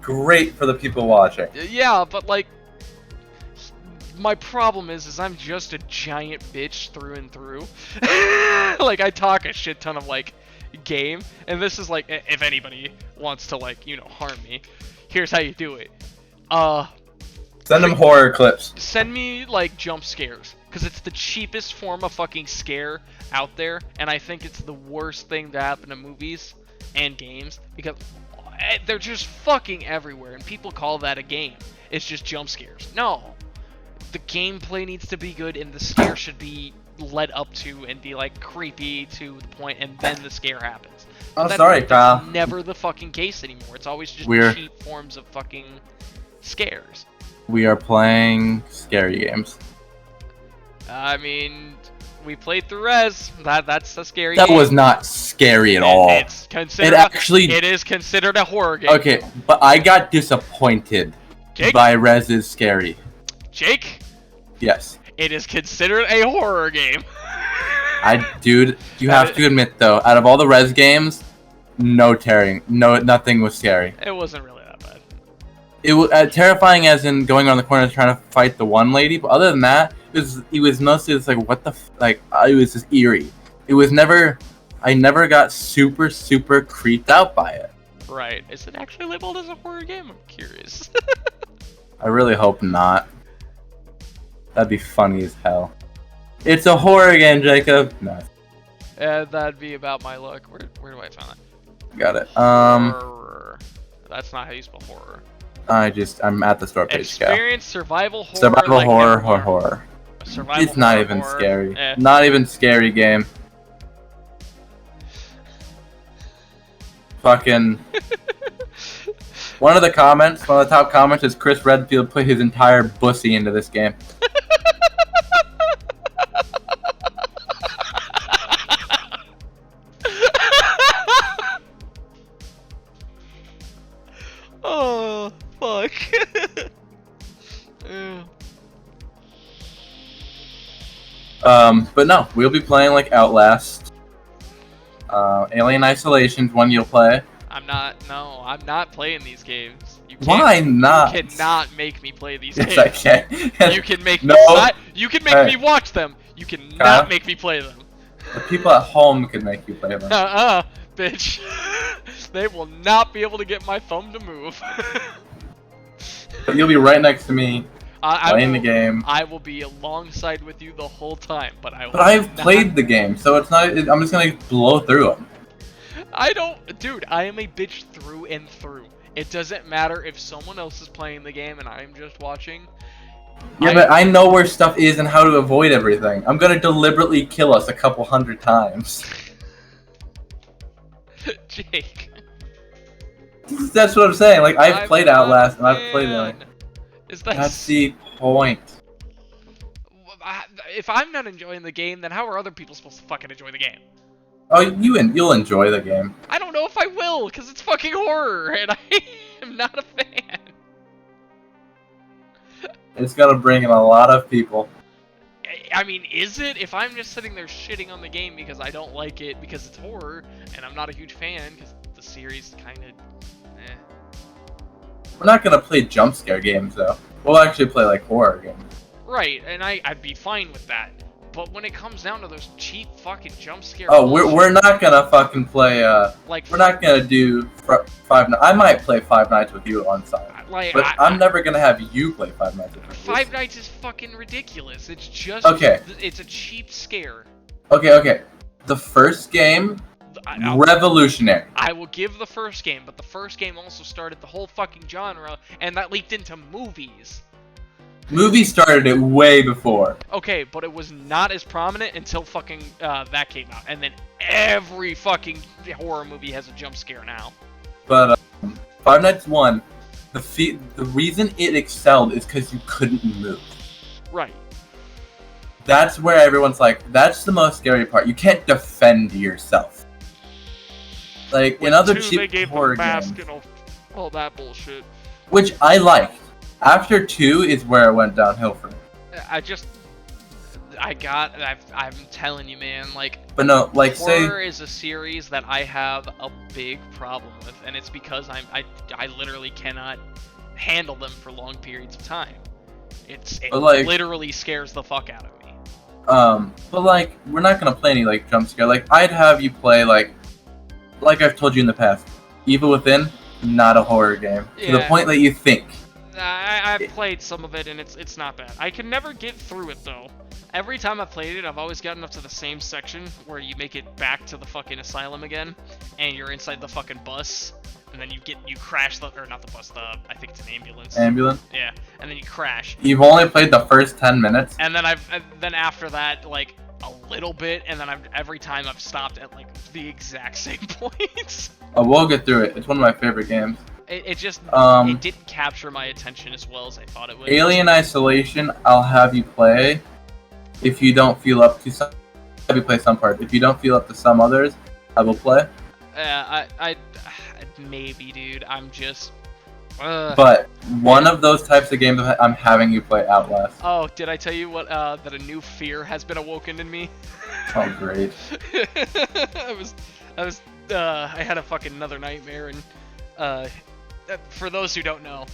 great for the people watching. Yeah, but like, my problem is I'm just a giant bitch through and through. Like, I talk a shit ton of like game, and this is like, if anybody wants to like, harm me, here's how you do it. Send them horror clips. Send me like jump scares, because it's the cheapest form of fucking scare out there, and I think it's the worst thing to happen to movies and games because they're just fucking everywhere, and people call that a game. It's just jump scares. No, the gameplay needs to be good, and the scare should be led up to and be like creepy to the point, and then the scare happens. I'm sorry, Kyle. That's never the fucking case anymore. It's always just cheap forms of fucking scares. We are playing scary games. I mean, we played through Rez. That's a scary game. That was not scary at all. It's considered it is considered a horror game. Okay, but I got disappointed by Rez's scary. Jake? Yes. It is considered a horror game. Dude, you have to admit though, out of all the Rez games, nothing was scary. It wasn't really that bad. It was terrifying, as in going around the corner trying to fight the one lady. But other than that, it was mostly just like what the it was just eerie. It was never. I never got super creeped out by it. Right? Is it actually labeled as a horror game? I'm curious. I really hope not. That'd be funny as hell. It's a horror game, Jacob. No. That'd be about my luck. Where do I find that? Got it. Horror. That's not how you spell horror. I'm at the store page. Experience survival horror. Survival horror. Survival it's not even horror. scary. Not even scary game. Fucking. One of the top comments is Chris Redfield put his entire bussy into this game. Oh, fuck. But no, we'll be playing like Outlast. Alien Isolation's one you'll play. I'm not playing these games. Why not? You cannot make me play these games. Yes, I can. You can make me watch them. You cannot make me play them. The people at home can make you play them. Bitch. They will not be able to get my thumb to move. But you'll be right next to me playing the game. I will be alongside with you the whole time, but I've played the game, so it's not. I'm just gonna blow through them. Dude, I am a bitch through and through. It doesn't matter if someone else is playing the game and I'm just watching. Yeah, but I know where stuff is and how to avoid everything. I'm gonna deliberately kill us a couple hundred times. Jake. That's what I'm saying. Like, I've played Outlast and I've played it. That's the point. If I'm not enjoying the game, then how are other people supposed to fucking enjoy the game? Oh, you'll enjoy the game. I don't know if I will, because it's fucking horror, and I am not a fan. It's gonna bring in a lot of people. I mean, is it? If I'm just sitting there shitting on the game because I don't like it because it's horror, and I'm not a huge fan because the series kind of, eh. We're not gonna play jump scare games though. We'll actually play like horror games. Right, and I'd be fine with that. But when it comes down to those cheap fucking jump scare Oh, bullshit, we're not gonna fucking play. like, We're not gonna do Five Nights. I might play Five Nights with you on side, like, but I'm never gonna have you play Five Nights with me. Five Nights is fucking ridiculous. It's just Okay. It's a cheap scare. Okay. The first game, revolutionary. I will give the first game, but the first game also started the whole fucking genre, and that leaked into movies. Movies started it way before. Okay, but it was not as prominent until fucking that came out, and then every fucking horror movie has a jump scare now. But Five Nights 1, the reason it excelled is because you couldn't move. Right. That's where everyone's like, that's the most scary part. You can't defend yourself. Like in other cheap horror games, and all that bullshit. which I liked. After 2 is where it went downhill for me. I'm telling you, man, like, But no, like horror say is a series that I have a big problem with, and it's because I literally cannot handle them for long periods of time. It But, like- literally scares the fuck out of me. but like we're not gonna play any like jump scare. Like I'd have you play like I've told you in the past, Evil Within, not a horror game. To the Yeah. point that you think. I've played some of it, and it's not bad. I can never get through it, though. Every time I've played it, I've always gotten up to the same section where you make it back to the fucking asylum again, and you're inside the fucking bus, and then you crash or not the bus, I think it's an ambulance. Ambulance. Yeah, and then you crash. You've only played the first 10 minutes. And then after that, like, a little bit, and then every time I've stopped at, like, the exact same points. We'll get through it. It's one of my favorite games. It just, it didn't capture my attention as well as I thought it would. Alien Isolation, I'll have you play. If you don't feel up to some, I'll have you play some parts. If you don't feel up to some others, I will play. Maybe, dude. I'm just. But one of those types of games I'm having you play Outlast. Oh, did I tell you what? That a new fear has been awoken in me. Oh, great. I had a fucking another nightmare, and for those who don't know,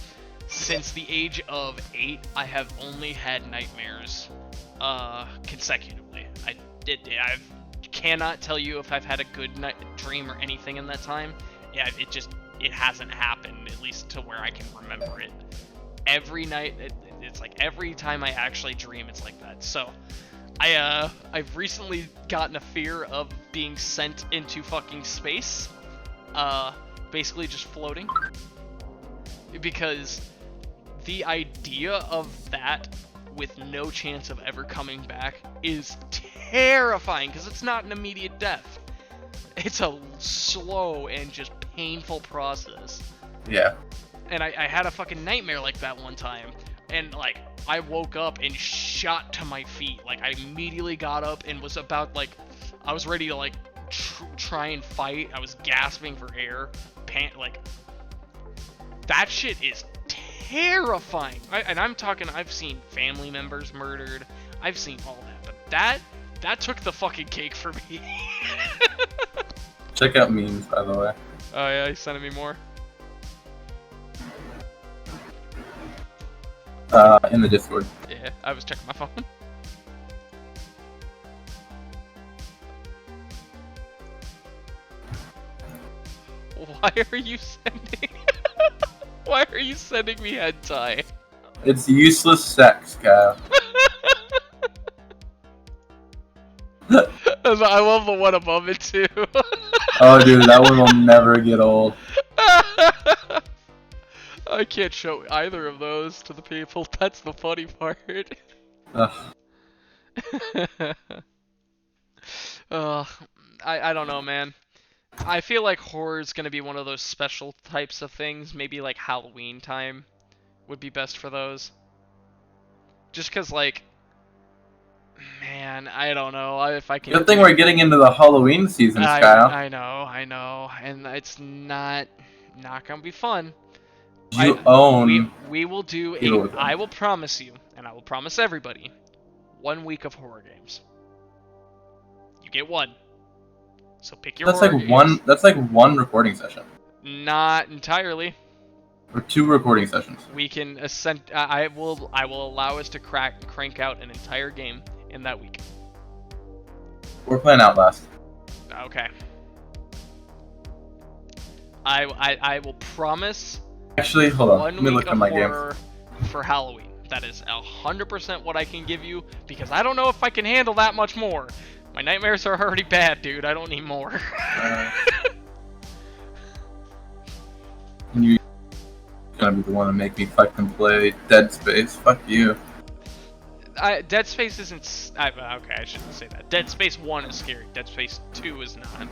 since the age of 8, I have only had nightmares, consecutively. I cannot tell you if I've had a good dream or anything in that time. Yeah, it hasn't happened, at least to where I can remember it. Every night, it's like every time I actually dream, it's like that. So, I've recently gotten a fear of being sent into fucking space, basically just floating, because the idea of that with no chance of ever coming back is terrifying, because it's not an immediate death. It's a slow and just painful process. Yeah. And I had a fucking nightmare like that one time, and like I woke up and shot to my feet. Like I immediately got up and was about like I was ready to like try and fight. I was gasping for air, like that shit is terrifying. And I'm talking, I've seen family members murdered. I've seen all that, but that took the fucking cake for me. Check out memes, by the way. Oh yeah, he's sending me more. In the Discord. Yeah, I was checking my phone. Why are you sending? Why are you sending me hentai? It's useless sex, Kyle. I love the one above it too. Oh, dude, that one will never get old. I can't show either of those to the people. That's the funny part. Ugh. I don't know, man. I feel like horror is gonna be one of those special types of things. Maybe like Halloween time would be best for those. Just cause like, man, I don't know if I can. Good thing we're getting into the Halloween season, Kyle. I know, and it's not gonna be fun. You own. We will do Evil Within. I will promise you, and I will promise everybody, 1 week of horror games. You get one. So pick your That's horror like games. one. That's like one recording session, Not entirely. or 2 recording sessions. We can I will allow us to crank out an entire game in that week. We're playing Outlast. Okay. I will promise Actually, hold on. 1 Let me week look at of my games. horror for Halloween. That is 100% what I can give you, because I don't know if I can handle that much more. My nightmares are already bad, dude. I don't need more. You're gonna be the one to make me fucking play Dead Space. Fuck you. Dead Space isn't. Okay, I shouldn't say that. Dead Space 1 is scary. Dead Space 2 is not.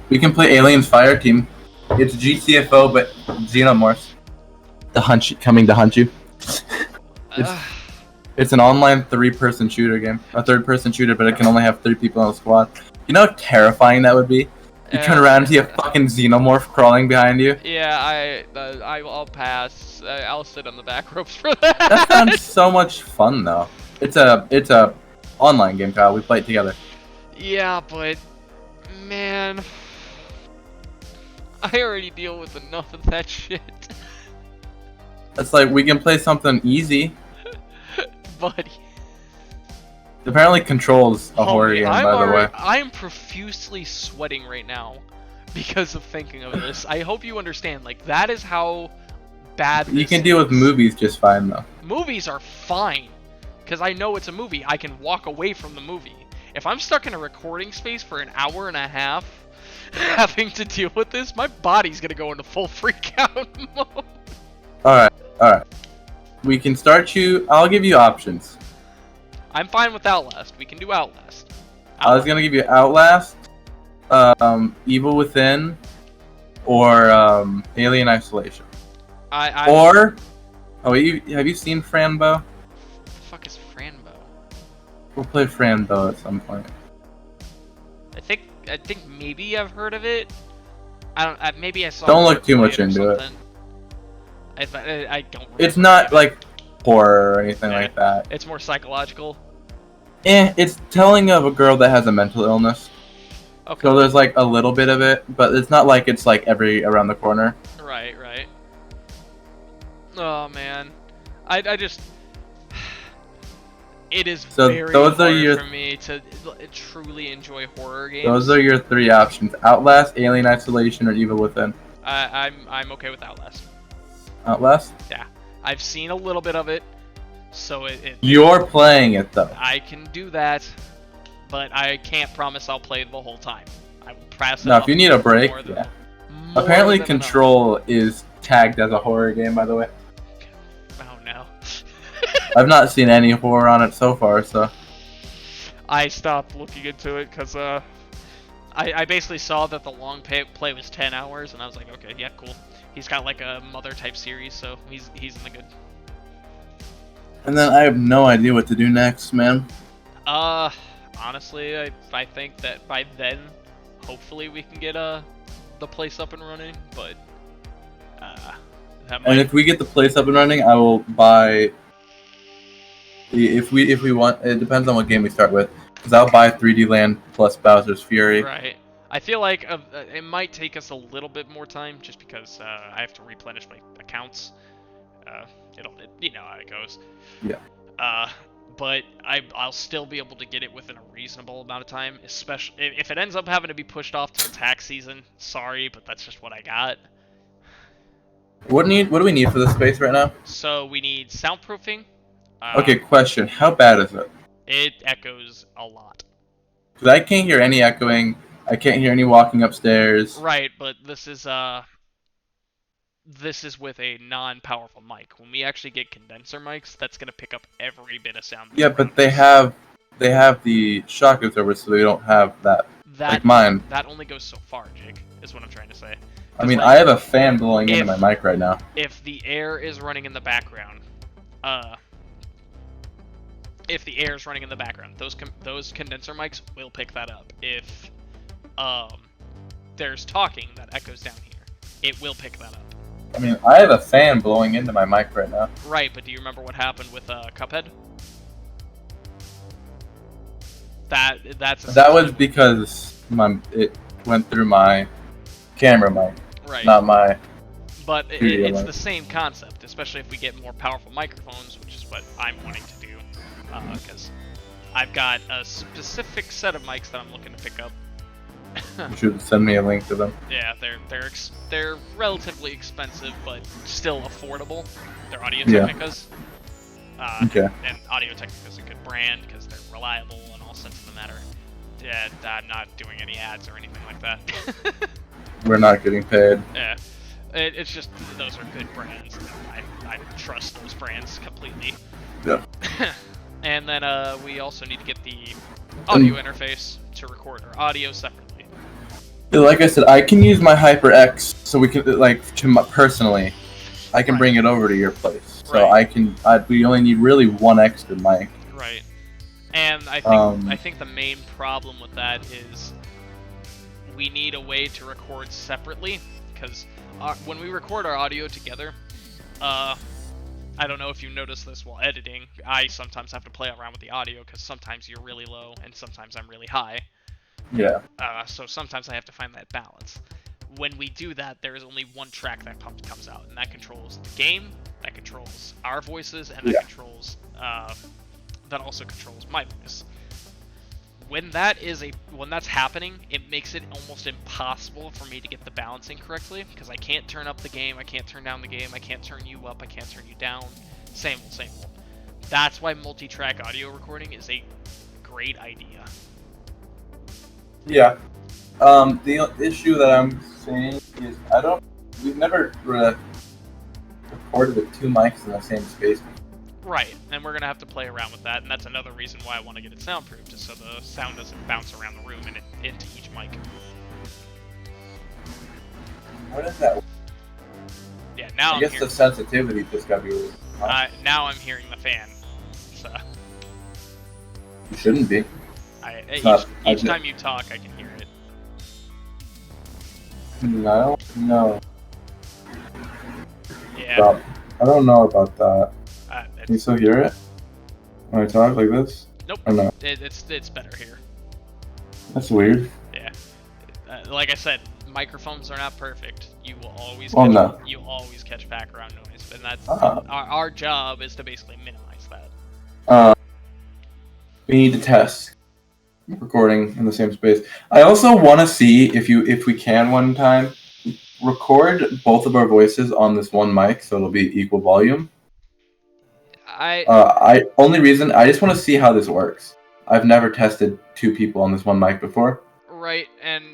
We can play Aliens Fireteam. It's GTFO, but Xenomorphs. Coming to hunt you. It's an online 3-person shooter game. A 3rd-person shooter, but it can only have 3 people on the squad. You know how terrifying that would be? You turn around and see a fucking Xenomorph crawling behind you? Yeah, I'll pass. I'll sit on the back ropes for that. That sounds so much fun, though. It's a online game, Kyle. We play it together. Yeah, but man, I already deal with enough of that shit. It's like, we can play something easy. Buddy. Apparently Control's a horror game, by the way. I am profusely sweating right now because of thinking of this. I hope you understand. Like, that is how bad this You can deal with is. movies just fine, though. Movies are fine, because I know it's a movie. I can walk away from the movie. If I'm stuck in a recording space for an hour and a half, having to deal with this, my body's gonna go into full freak out mode. Alright. We can start you. I'll give you options. I'm fine with Outlast. We can do Outlast. I was gonna give you Outlast, Evil Within, or Alien Isolation. Or, have you seen Franbo? What the fuck is Franbo? We'll play Franbo at some point. I think maybe I've heard of it. Maybe I saw. Don't look too play much or into it. something. I don't. It's remember not it. like horror or anything like that. It's more psychological. It's telling of a girl that has a mental illness. Okay. So there's like a little bit of it, but it's not like it's like around the corner. Right. Oh man, I just. It is So very those are hard your- for me to truly enjoy horror games. Those are your 3 options: Outlast, Alien Isolation, or Evil Within. I'm okay with Outlast. Outlast? Yeah, I've seen a little bit of it, so You're playing it though. I can do that, but I can't promise I'll play the whole time. I will pass it No, off if you need a break, more than- yeah. more Apparently than enough. Control is tagged as a horror game, by the way. Oh no. I've not seen any horror on it so far, so... I stopped looking into it because I basically saw that the long play was 10 hours, and I was like, okay, yeah, cool. He's got like a Mother type series, so he's in the good. And then I have no idea what to do next, man. Honestly, I think that by then, hopefully we can get the place up and running, but that might... And if we get the place up and running, I will buy... If we want... It depends on what game we start with. Because I'll buy 3D Land plus Bowser's Fury. Right. I feel like it might take us a little bit more time, just because I have to replenish my accounts. You know how it goes. Yeah. But I'll still be able to get it within a reasonable amount of time, especially if it ends up having to be pushed off till tax season. Sorry, but that's just what I got. What do we need for this space right now? So we need soundproofing. Okay, question. How bad is it? It echoes a lot. Because I can't hear any echoing. I can't hear any walking upstairs. Right, but this is with a non-powerful mic. When we actually get condenser mics, that's gonna pick up every bit of sound. Yeah, but they have the shock absorber, so they don't have that. Like mine. That only goes so far, Jake, is what I'm trying to say. I mean, like, I have a fan blowing into my mic right now. If the air is running in the background, those condenser mics will pick that up. If there's talking that echoes down here, it will pick that up. I mean, I have a fan blowing into my mic right now. Right, but do you remember what happened with Cuphead? That's That was essentially- because it went through my camera mic, right. not my. But Studio it's mic. the same concept, especially if we get more powerful microphones, which is what I'm wanting to do, because I've got a specific set of mics that I'm looking to pick up. You should send me a link to them. Yeah, they're relatively expensive, but still affordable. They're Audio Yeah. Technicas. Okay. And Audio Technica's a good brand because they're reliable in all sense of the matter. Yeah, I'm not doing any ads or anything like that. We're not getting paid. Yeah, it's just those are good brands. And I trust those brands completely. Yeah. And then we also need to get the audio interface to record our audio separately. Like I said, I can use my HyperX, so we can personally. I can Right. bring it over to your place, so Right. we only need really one extra mic. Right. And I think the main problem with that is we need a way to record separately, because when we record our audio together, I don't know if you notice this while editing, I sometimes have to play around with the audio because sometimes you're really low and sometimes I'm really high. Yeah. So sometimes I have to find that balance. When we do that, there is only one track that comes out, and that controls the game, that controls our voices, and that controls that also controls my voice. When that's happening, it makes it almost impossible for me to get the balancing correctly, because I can't turn up the game, I can't turn down the game, I can't turn you up, I can't turn you down. Same old. That's why multi-track audio recording is a great idea. Yeah. The issue that I'm saying is we've never recorded with two mics in the same space. Right, and we're going to have to play around with that, and that's another reason why I want to get it soundproofed, just so the sound doesn't bounce around the room and into each mic. What is that? Yeah, now I I'm guess hearing, the sensitivity just got to be really high. now I'm hearing the fan. So You shouldn't be. each time you talk, I can hear it. No. Yeah, I don't know about that. it's, Can you still hear it when I talk like this? nope. Or no? It's better here. That's weird. Yeah, like I said, microphones are not perfect. You will always Oh, catch, no. you always catch background noise, and that's Ah. our job is to basically minimize that. We need to test recording in the same space. I also want to see if we can one time record both of our voices on this one mic, so it'll be equal volume. I just want to see how this works. I've never tested two people on this one mic before. Right, and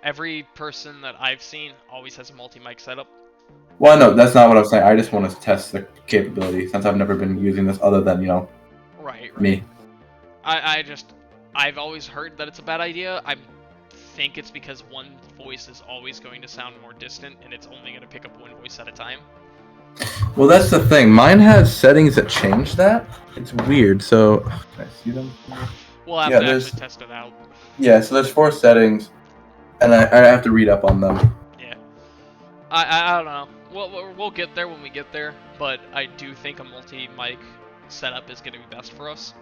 every person that I've seen always has a multi-mic setup. Well, no, that's not what I was saying. I just want to test the capability since I've never been using this other than Right. me. I've always heard that it's a bad idea. I think it's because one voice is always going to sound more distant, and it's only going to pick up one voice at a time. Well, that's the thing. Mine has settings that change that. It's weird. So, can I see them? We'll have Yeah, to there's- actually test it out. Yeah. So there's 4 settings, and I have to read up on them. Yeah. I don't know. We'll get there when we get there, but I do think a multi-mic setup is going to be best for us.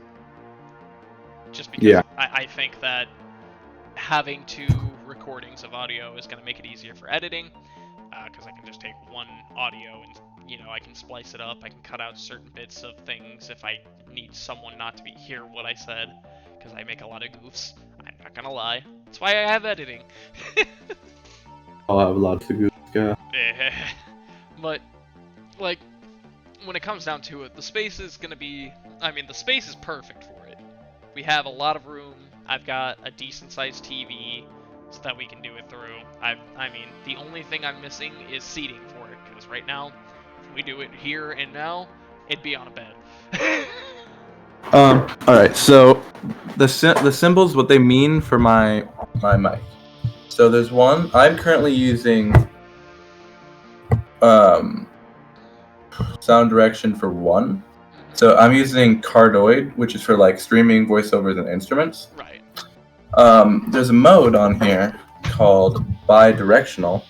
Just because Yeah. I think that having 2 recordings of audio is going to make it easier for editing, because I can just take one audio and, I can splice it up, I can cut out certain bits of things if I need someone not to hear what I said, because I make a lot of goofs. I'm not going to lie. That's why I have editing. I'll have lots of good. Yeah. But, like, when it comes down to it, the space is gonna be... the space is perfect for it. We have a lot of room. I've got a decent-sized TV so that we can do it through. The only thing I'm missing is seating for it, because right now, if we do it here and now, it'd be on a bed. All right. So the symbols, what they mean for my mic. So there's one. I'm currently using sound direction for 1. So I'm using Cardioid, which is for like streaming voiceovers and instruments. Right. There's a mode on here called bidirectional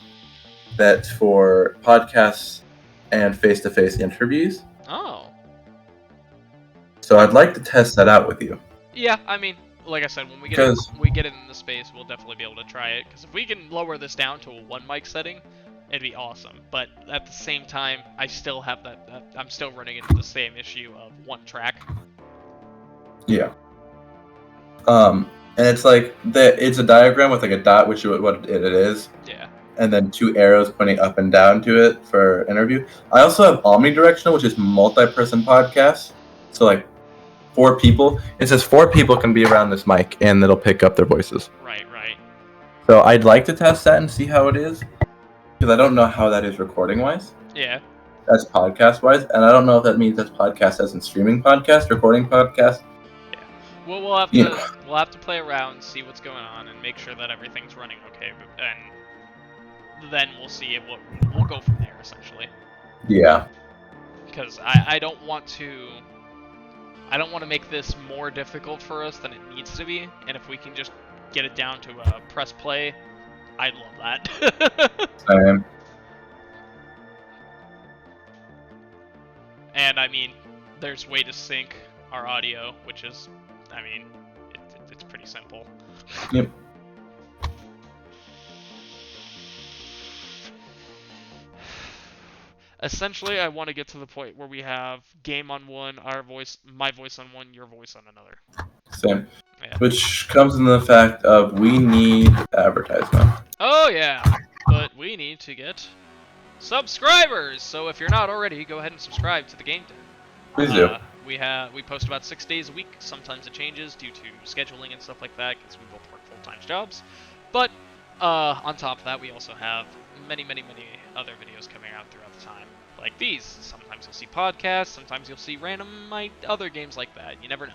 that's for podcasts and face-to-face interviews. Oh. So I'd like to test that out with you. Yeah, I mean, like I said, when we get Because- we get it in the space, we'll definitely be able to try it. Because if we can lower this down to a 1 mic setting, it'd be awesome. But at the same time, I still have I'm still running into the same issue of 1 track. Yeah. And it's like it's a diagram with like a dot, which is what it is, Yeah. and then 2 arrows pointing up and down to it for interview. I also have omnidirectional, which is multi-person podcast. So like 4 people. It says 4 people can be around this mic, and it'll pick up their voices. Right. So I'd like to test that and see how it is, because I don't know how that is recording-wise. Yeah. That's podcast-wise, and I don't know if that means that's podcast as in streaming podcast, recording podcast. Well, we'll have to Yeah. we'll have to play around, see what's going on, and make sure that everything's running okay. And then we'll see if we'll go from there, essentially. Yeah. Because I don't want to make this more difficult for us than it needs to be. And if we can just get it down to a press play, I'd love that. Same. And I mean, there's way to sync our audio, which is, I mean, it's pretty simple. Yep. Essentially, I want to get to the point where we have game on one, my voice on one, your voice on another. Same. Yeah. Which comes in the fact of we need advertisement. Oh yeah, but we need to get subscribers. So if you're not already, go ahead and subscribe to the Game Den. Please do. We post about 6 days a week. Sometimes it changes due to scheduling and stuff like that, because we both work full-time jobs. But on top of that, we also have many other videos coming out throughout the time, like these. Sometimes you'll see podcasts, sometimes you'll see random other games like that. You never know.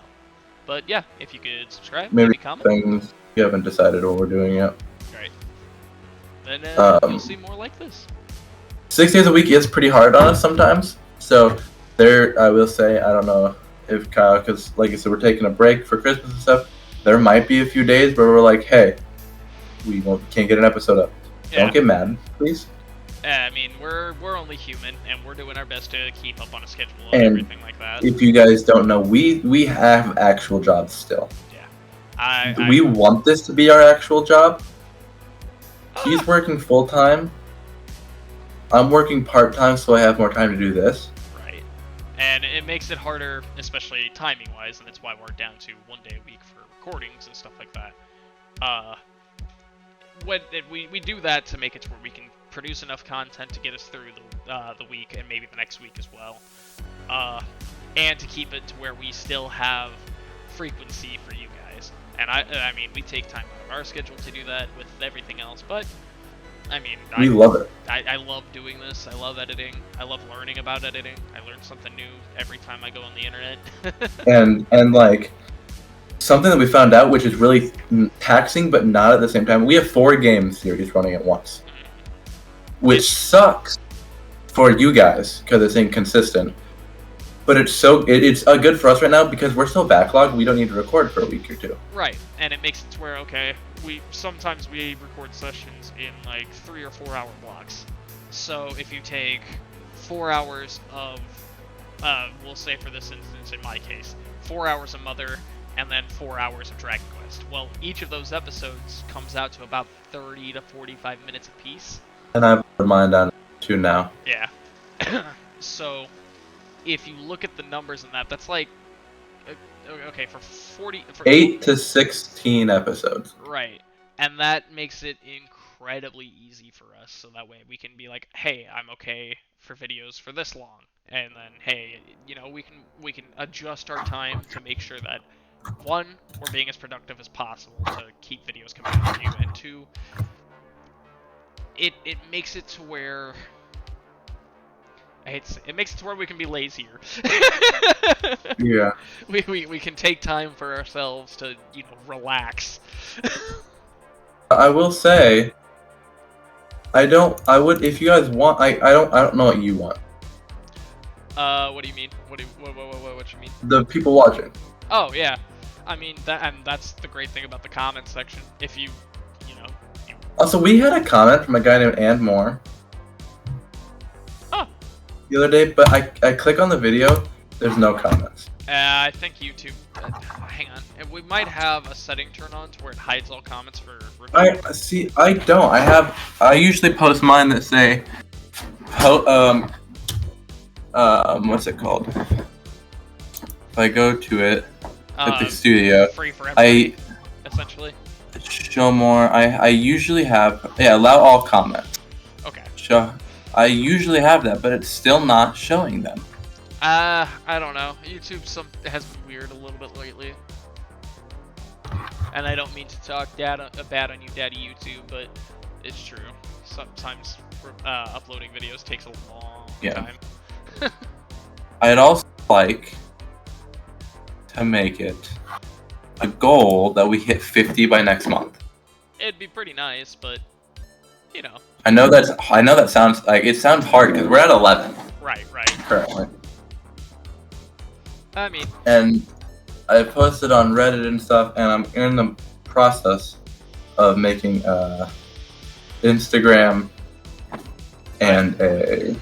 But yeah, if you could subscribe, maybe comment. Things you haven't decided what we're doing yet. Great. Then you'll see more like this. 6 days a week is pretty hard on us sometimes. So I will say, I don't know if Kyle, because like I said, we're taking a break for Christmas and stuff. There might be a few days where we're like, hey, we can't get an episode up. Yeah. Don't get mad, please. I mean, we're only human, and we're doing our best to keep up on a schedule and And everything like that. If you guys don't know, we have actual jobs still. Yeah. We want this to be our actual job. He's working full time. I'm working part time, so I have more time to do this. Right. And it makes it harder, especially timing wise, and that's why we're down to 1 day a week for recordings and stuff like that. We do that to make it to where we can produce enough content to get us through the week and maybe the next week as well, and to keep it to where we still have frequency for you guys. And I mean, we take time out of our schedule to do that with everything else, but I mean, We love it. I love doing this. I love editing. I love learning about editing. I learn something new every time I go on the internet. And like something that we found out, which is really taxing, but not at the same time. We have 4 game series running at once, which sucks for you guys because it's inconsistent. But it's good for us right now because we're still backlogged. We don't need to record for a week or 2. Right, and it makes it to where, okay, sometimes we record sessions in like 3 or 4 hour blocks. So if you take 4 hours of, we'll say for this instance, in my case, 4 hours of Mother, and then 4 hours of Dragon Quest. Well, each of those episodes comes out to about 30 to 45 minutes apiece. And I've put mine down to 2 now. Yeah. So if you look at the numbers in that, that's like, okay, for 8 to 16 episodes. Right. And that makes it incredibly easy for us, so that way we can be like, hey, I'm okay for videos for this long. And then, hey, we can adjust our time to make sure that, 1, we're being as productive as possible to keep videos coming out to you, and 2, it makes it to where it makes it to where we can be lazier. Yeah. We can take time for ourselves to, relax. I will say, if you guys want, I don't know what you want. What do you mean? What you mean? The people watching. Oh, yeah. I mean, that's the great thing about the comment section. If you Also, we had a comment from a guy named And Moore. Oh. The other day, but I click on the video, there's no comments. I think YouTube. Hang on, we might have a setting turned on to where it hides all comments for review. I see. I don't. I usually post mine that say, what's it called? If I go to it at the studio, Free for everybody, essentially. show more. I usually have allow all comments. Okay. I usually have that, but it's still not showing them. I don't know. YouTube has been weird a little bit lately. And I don't mean to talk bad on you, Daddy YouTube, but it's true. Sometimes uploading videos takes a long time. I'd also like to make it a goal that we hit 50 by next month. It'd be pretty nice, but you know. I know that sounds like it sounds hard because we're at 11. Right. Currently. I mean. And I posted on Reddit and stuff, and I'm in the process of making Instagram and a.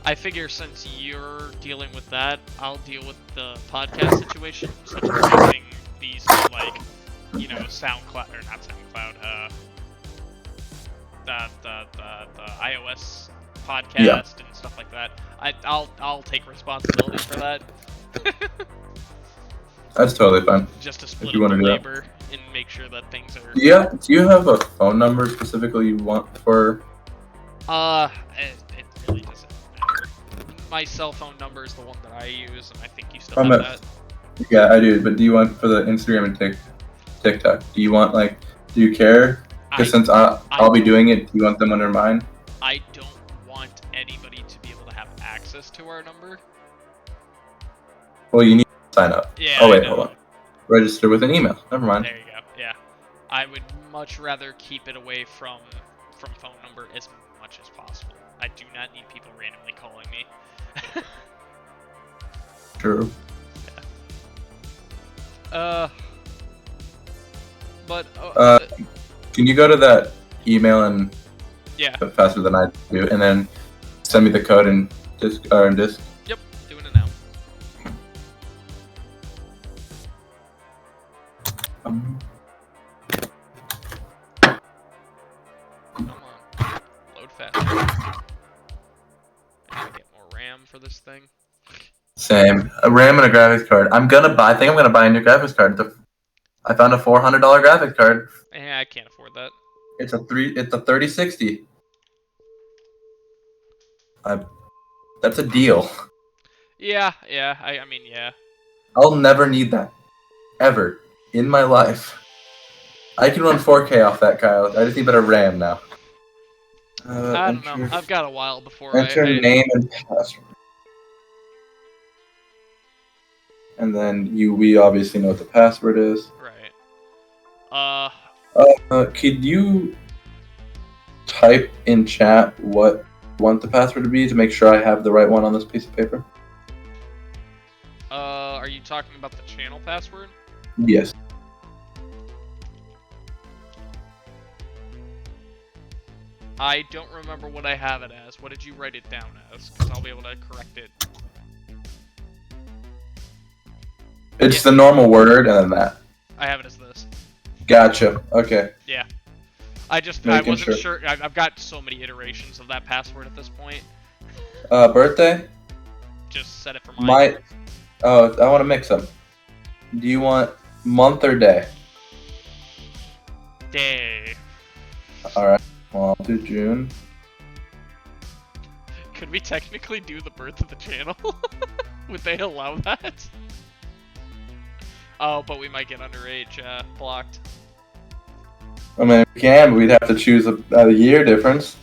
I figure since you're dealing with that, I'll deal with the podcast situation, such as posting these to, like, you know, SoundCloud or not SoundCloud, the iOS podcast and stuff like that. I'll take responsibility for that. That's totally fine. Just to split if you up want the to do labor and make sure that things are. Yeah. Do you have a phone number specifically you want for? It really doesn't matter. My cell phone number is the one that I use, and I think you still have that. Yeah, I do. But do you want for the Instagram and TikTok? Do you want Do you care? Because since I'll be doing it, do you want them under mine? I don't want anybody to be able to have access to our number. Well, you need to sign up. Yeah. Oh wait, hold on. Register with an email. Never mind. There you go. Yeah. I would much rather keep it away from phone number as much as possible. I do not need people randomly calling me. True. Yeah. But. Can you go to that email and faster than I do, and then send me the code in disk? Yep, doing it now. Come on, load faster. I need to get more RAM for this thing. Same. A RAM and a graphics card. I think I'm gonna buy a new graphics card. I found a $400 graphics card. I can't afford that. It's a 3060. That's a deal. Yeah. I mean, yeah. I'll never need that. Ever. In my life. I can run 4K off that, Kyle. I just need better RAM now. I don't know. I've got a while before enter name and password. And then we obviously know what the password is. Right. Could you type in chat what you want the password to be to make sure I have the right one on this piece of paper? Are you talking about the channel password? Yes. I don't remember what I have it as. What did you write it down as? Because I'll be able to correct it. It's the normal word and then that. I have it as this. Gotcha. Okay. Yeah. I wasn't sure. I've got so many iterations of that password at this point. Birthday? Just set it for mine. I want to mix them. Do you want month or day? Day. Alright. Well, I'll do June. Could we technically do the birth of the channel? Would they allow that? Oh, but we might get underage blocked. I mean, we can, but we'd have to choose a year difference.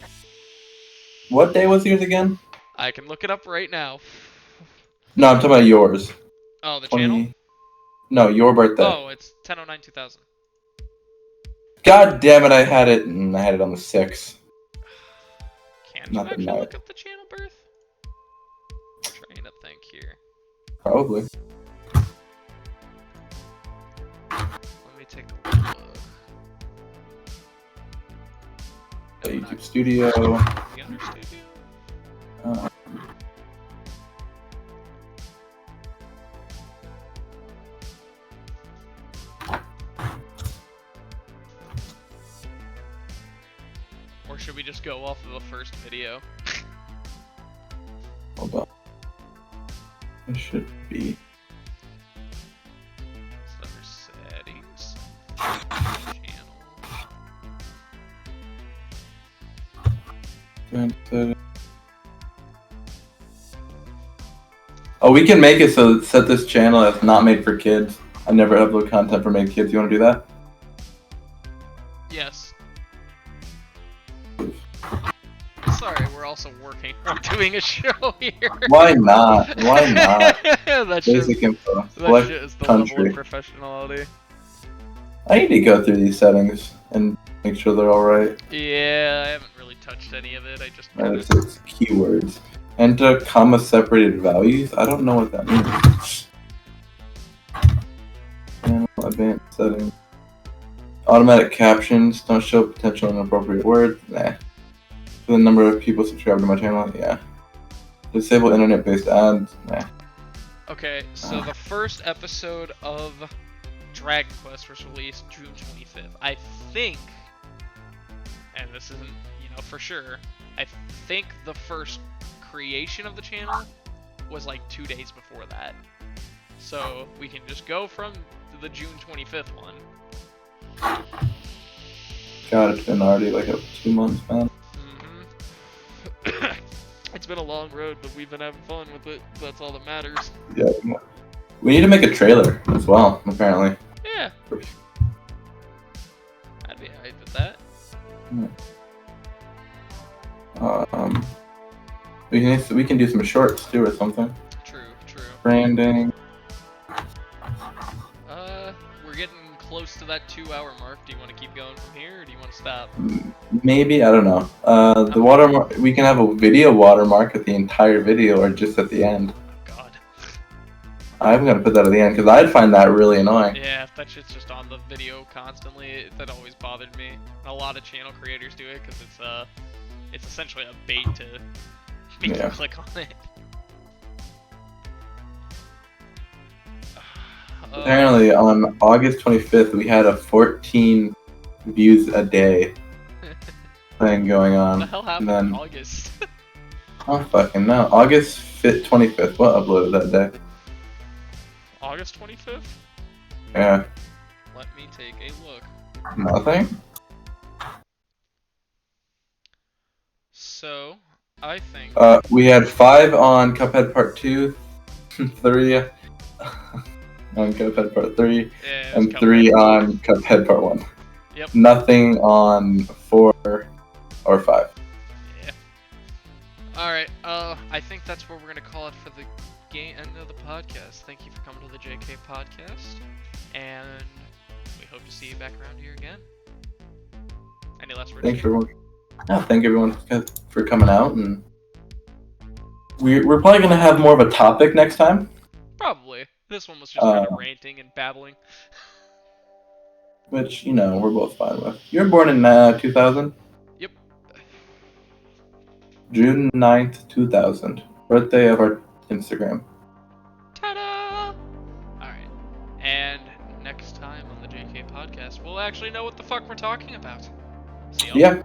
What day was yours again? I can look it up right now. No, I'm talking about yours. Oh, the channel? No, your birthday. Oh, it's 10/09/2000. God damn it! I had it on the 6th. Can you actually look up the channel birth? I'm trying to think here. Probably. Let me take a look. YouTube Studio. The Under Studio? should we just go off of the first video? Hold on. It should be. Server settings. Channel. Oh, we can make it so set this channel as not made for kids. I never upload content for made kids. You want to do that? Yes. Sorry, we're also working on doing a show here. Why not? Why not? That's just, Basic info. that's Select just the level country. of professionality. I need to go through these settings and make sure they're all right. Yeah, I haven't really touched any of it. I just It's keywords. Enter comma separated values. I don't know what that means. Channel advanced settings. Automatic captions. Don't show potential inappropriate words. Nah. The number of people subscribed to my channel. Yeah. Disable internet-based ads. Nah. Okay, so the first episode of Dragon Quest was released June 25th. I think, and this isn't, for sure, I think the first creation of the channel was like 2 days before that. So we can just go from the June 25th one. God, it's been already like 2 months, man. It's been a long road, but we've been having fun with it. That's all that matters. Yeah. We need to make a trailer as well, apparently. Yeah. I'd be hyped with that. We can do some shorts too or something. True. Branding. We're getting close to that 2-hour mark. Do you want to keep going from here, or do you want to stop? Maybe, I don't know. The watermark, we can have a video watermark at the entire video or just at the end. God. I'm gonna put that at the end because I'd find that really annoying. Yeah, if that shit's just on the video constantly, that always bothered me. And a lot of channel creators do it because it's essentially a bait to make you click on it. Apparently, on August 25th, we had a 14 views a day thing going What on. the hell happened then- in August? I don't fucking know. August 25th. What uploaded that day? August 25th? Yeah, Let me take a look. nothing. So, I think... We had 5 on Cuphead Part 2, 3 on Cuphead Part 3, yeah, it was and Cuphead. 3 on Cuphead Part 1. Yep. Nothing on 4 or 5. Yeah. Alright, I think that's where we're gonna call it for the end of the podcast. Thank you for coming to the JK podcast, and we hope to see you back around here again. Any last words? Thanks everyone. Yeah, thank everyone for coming out, and we're probably gonna have more of a topic next time. Probably. This one was just kind of ranting and babbling. Which, we're both fine with. You were born in 2000? Yep. June 9th, 2000. Birthday of our Instagram. Ta-da! Alright. And next time on the JK podcast, we'll actually know what the fuck we're talking about. See y'all. Yeah.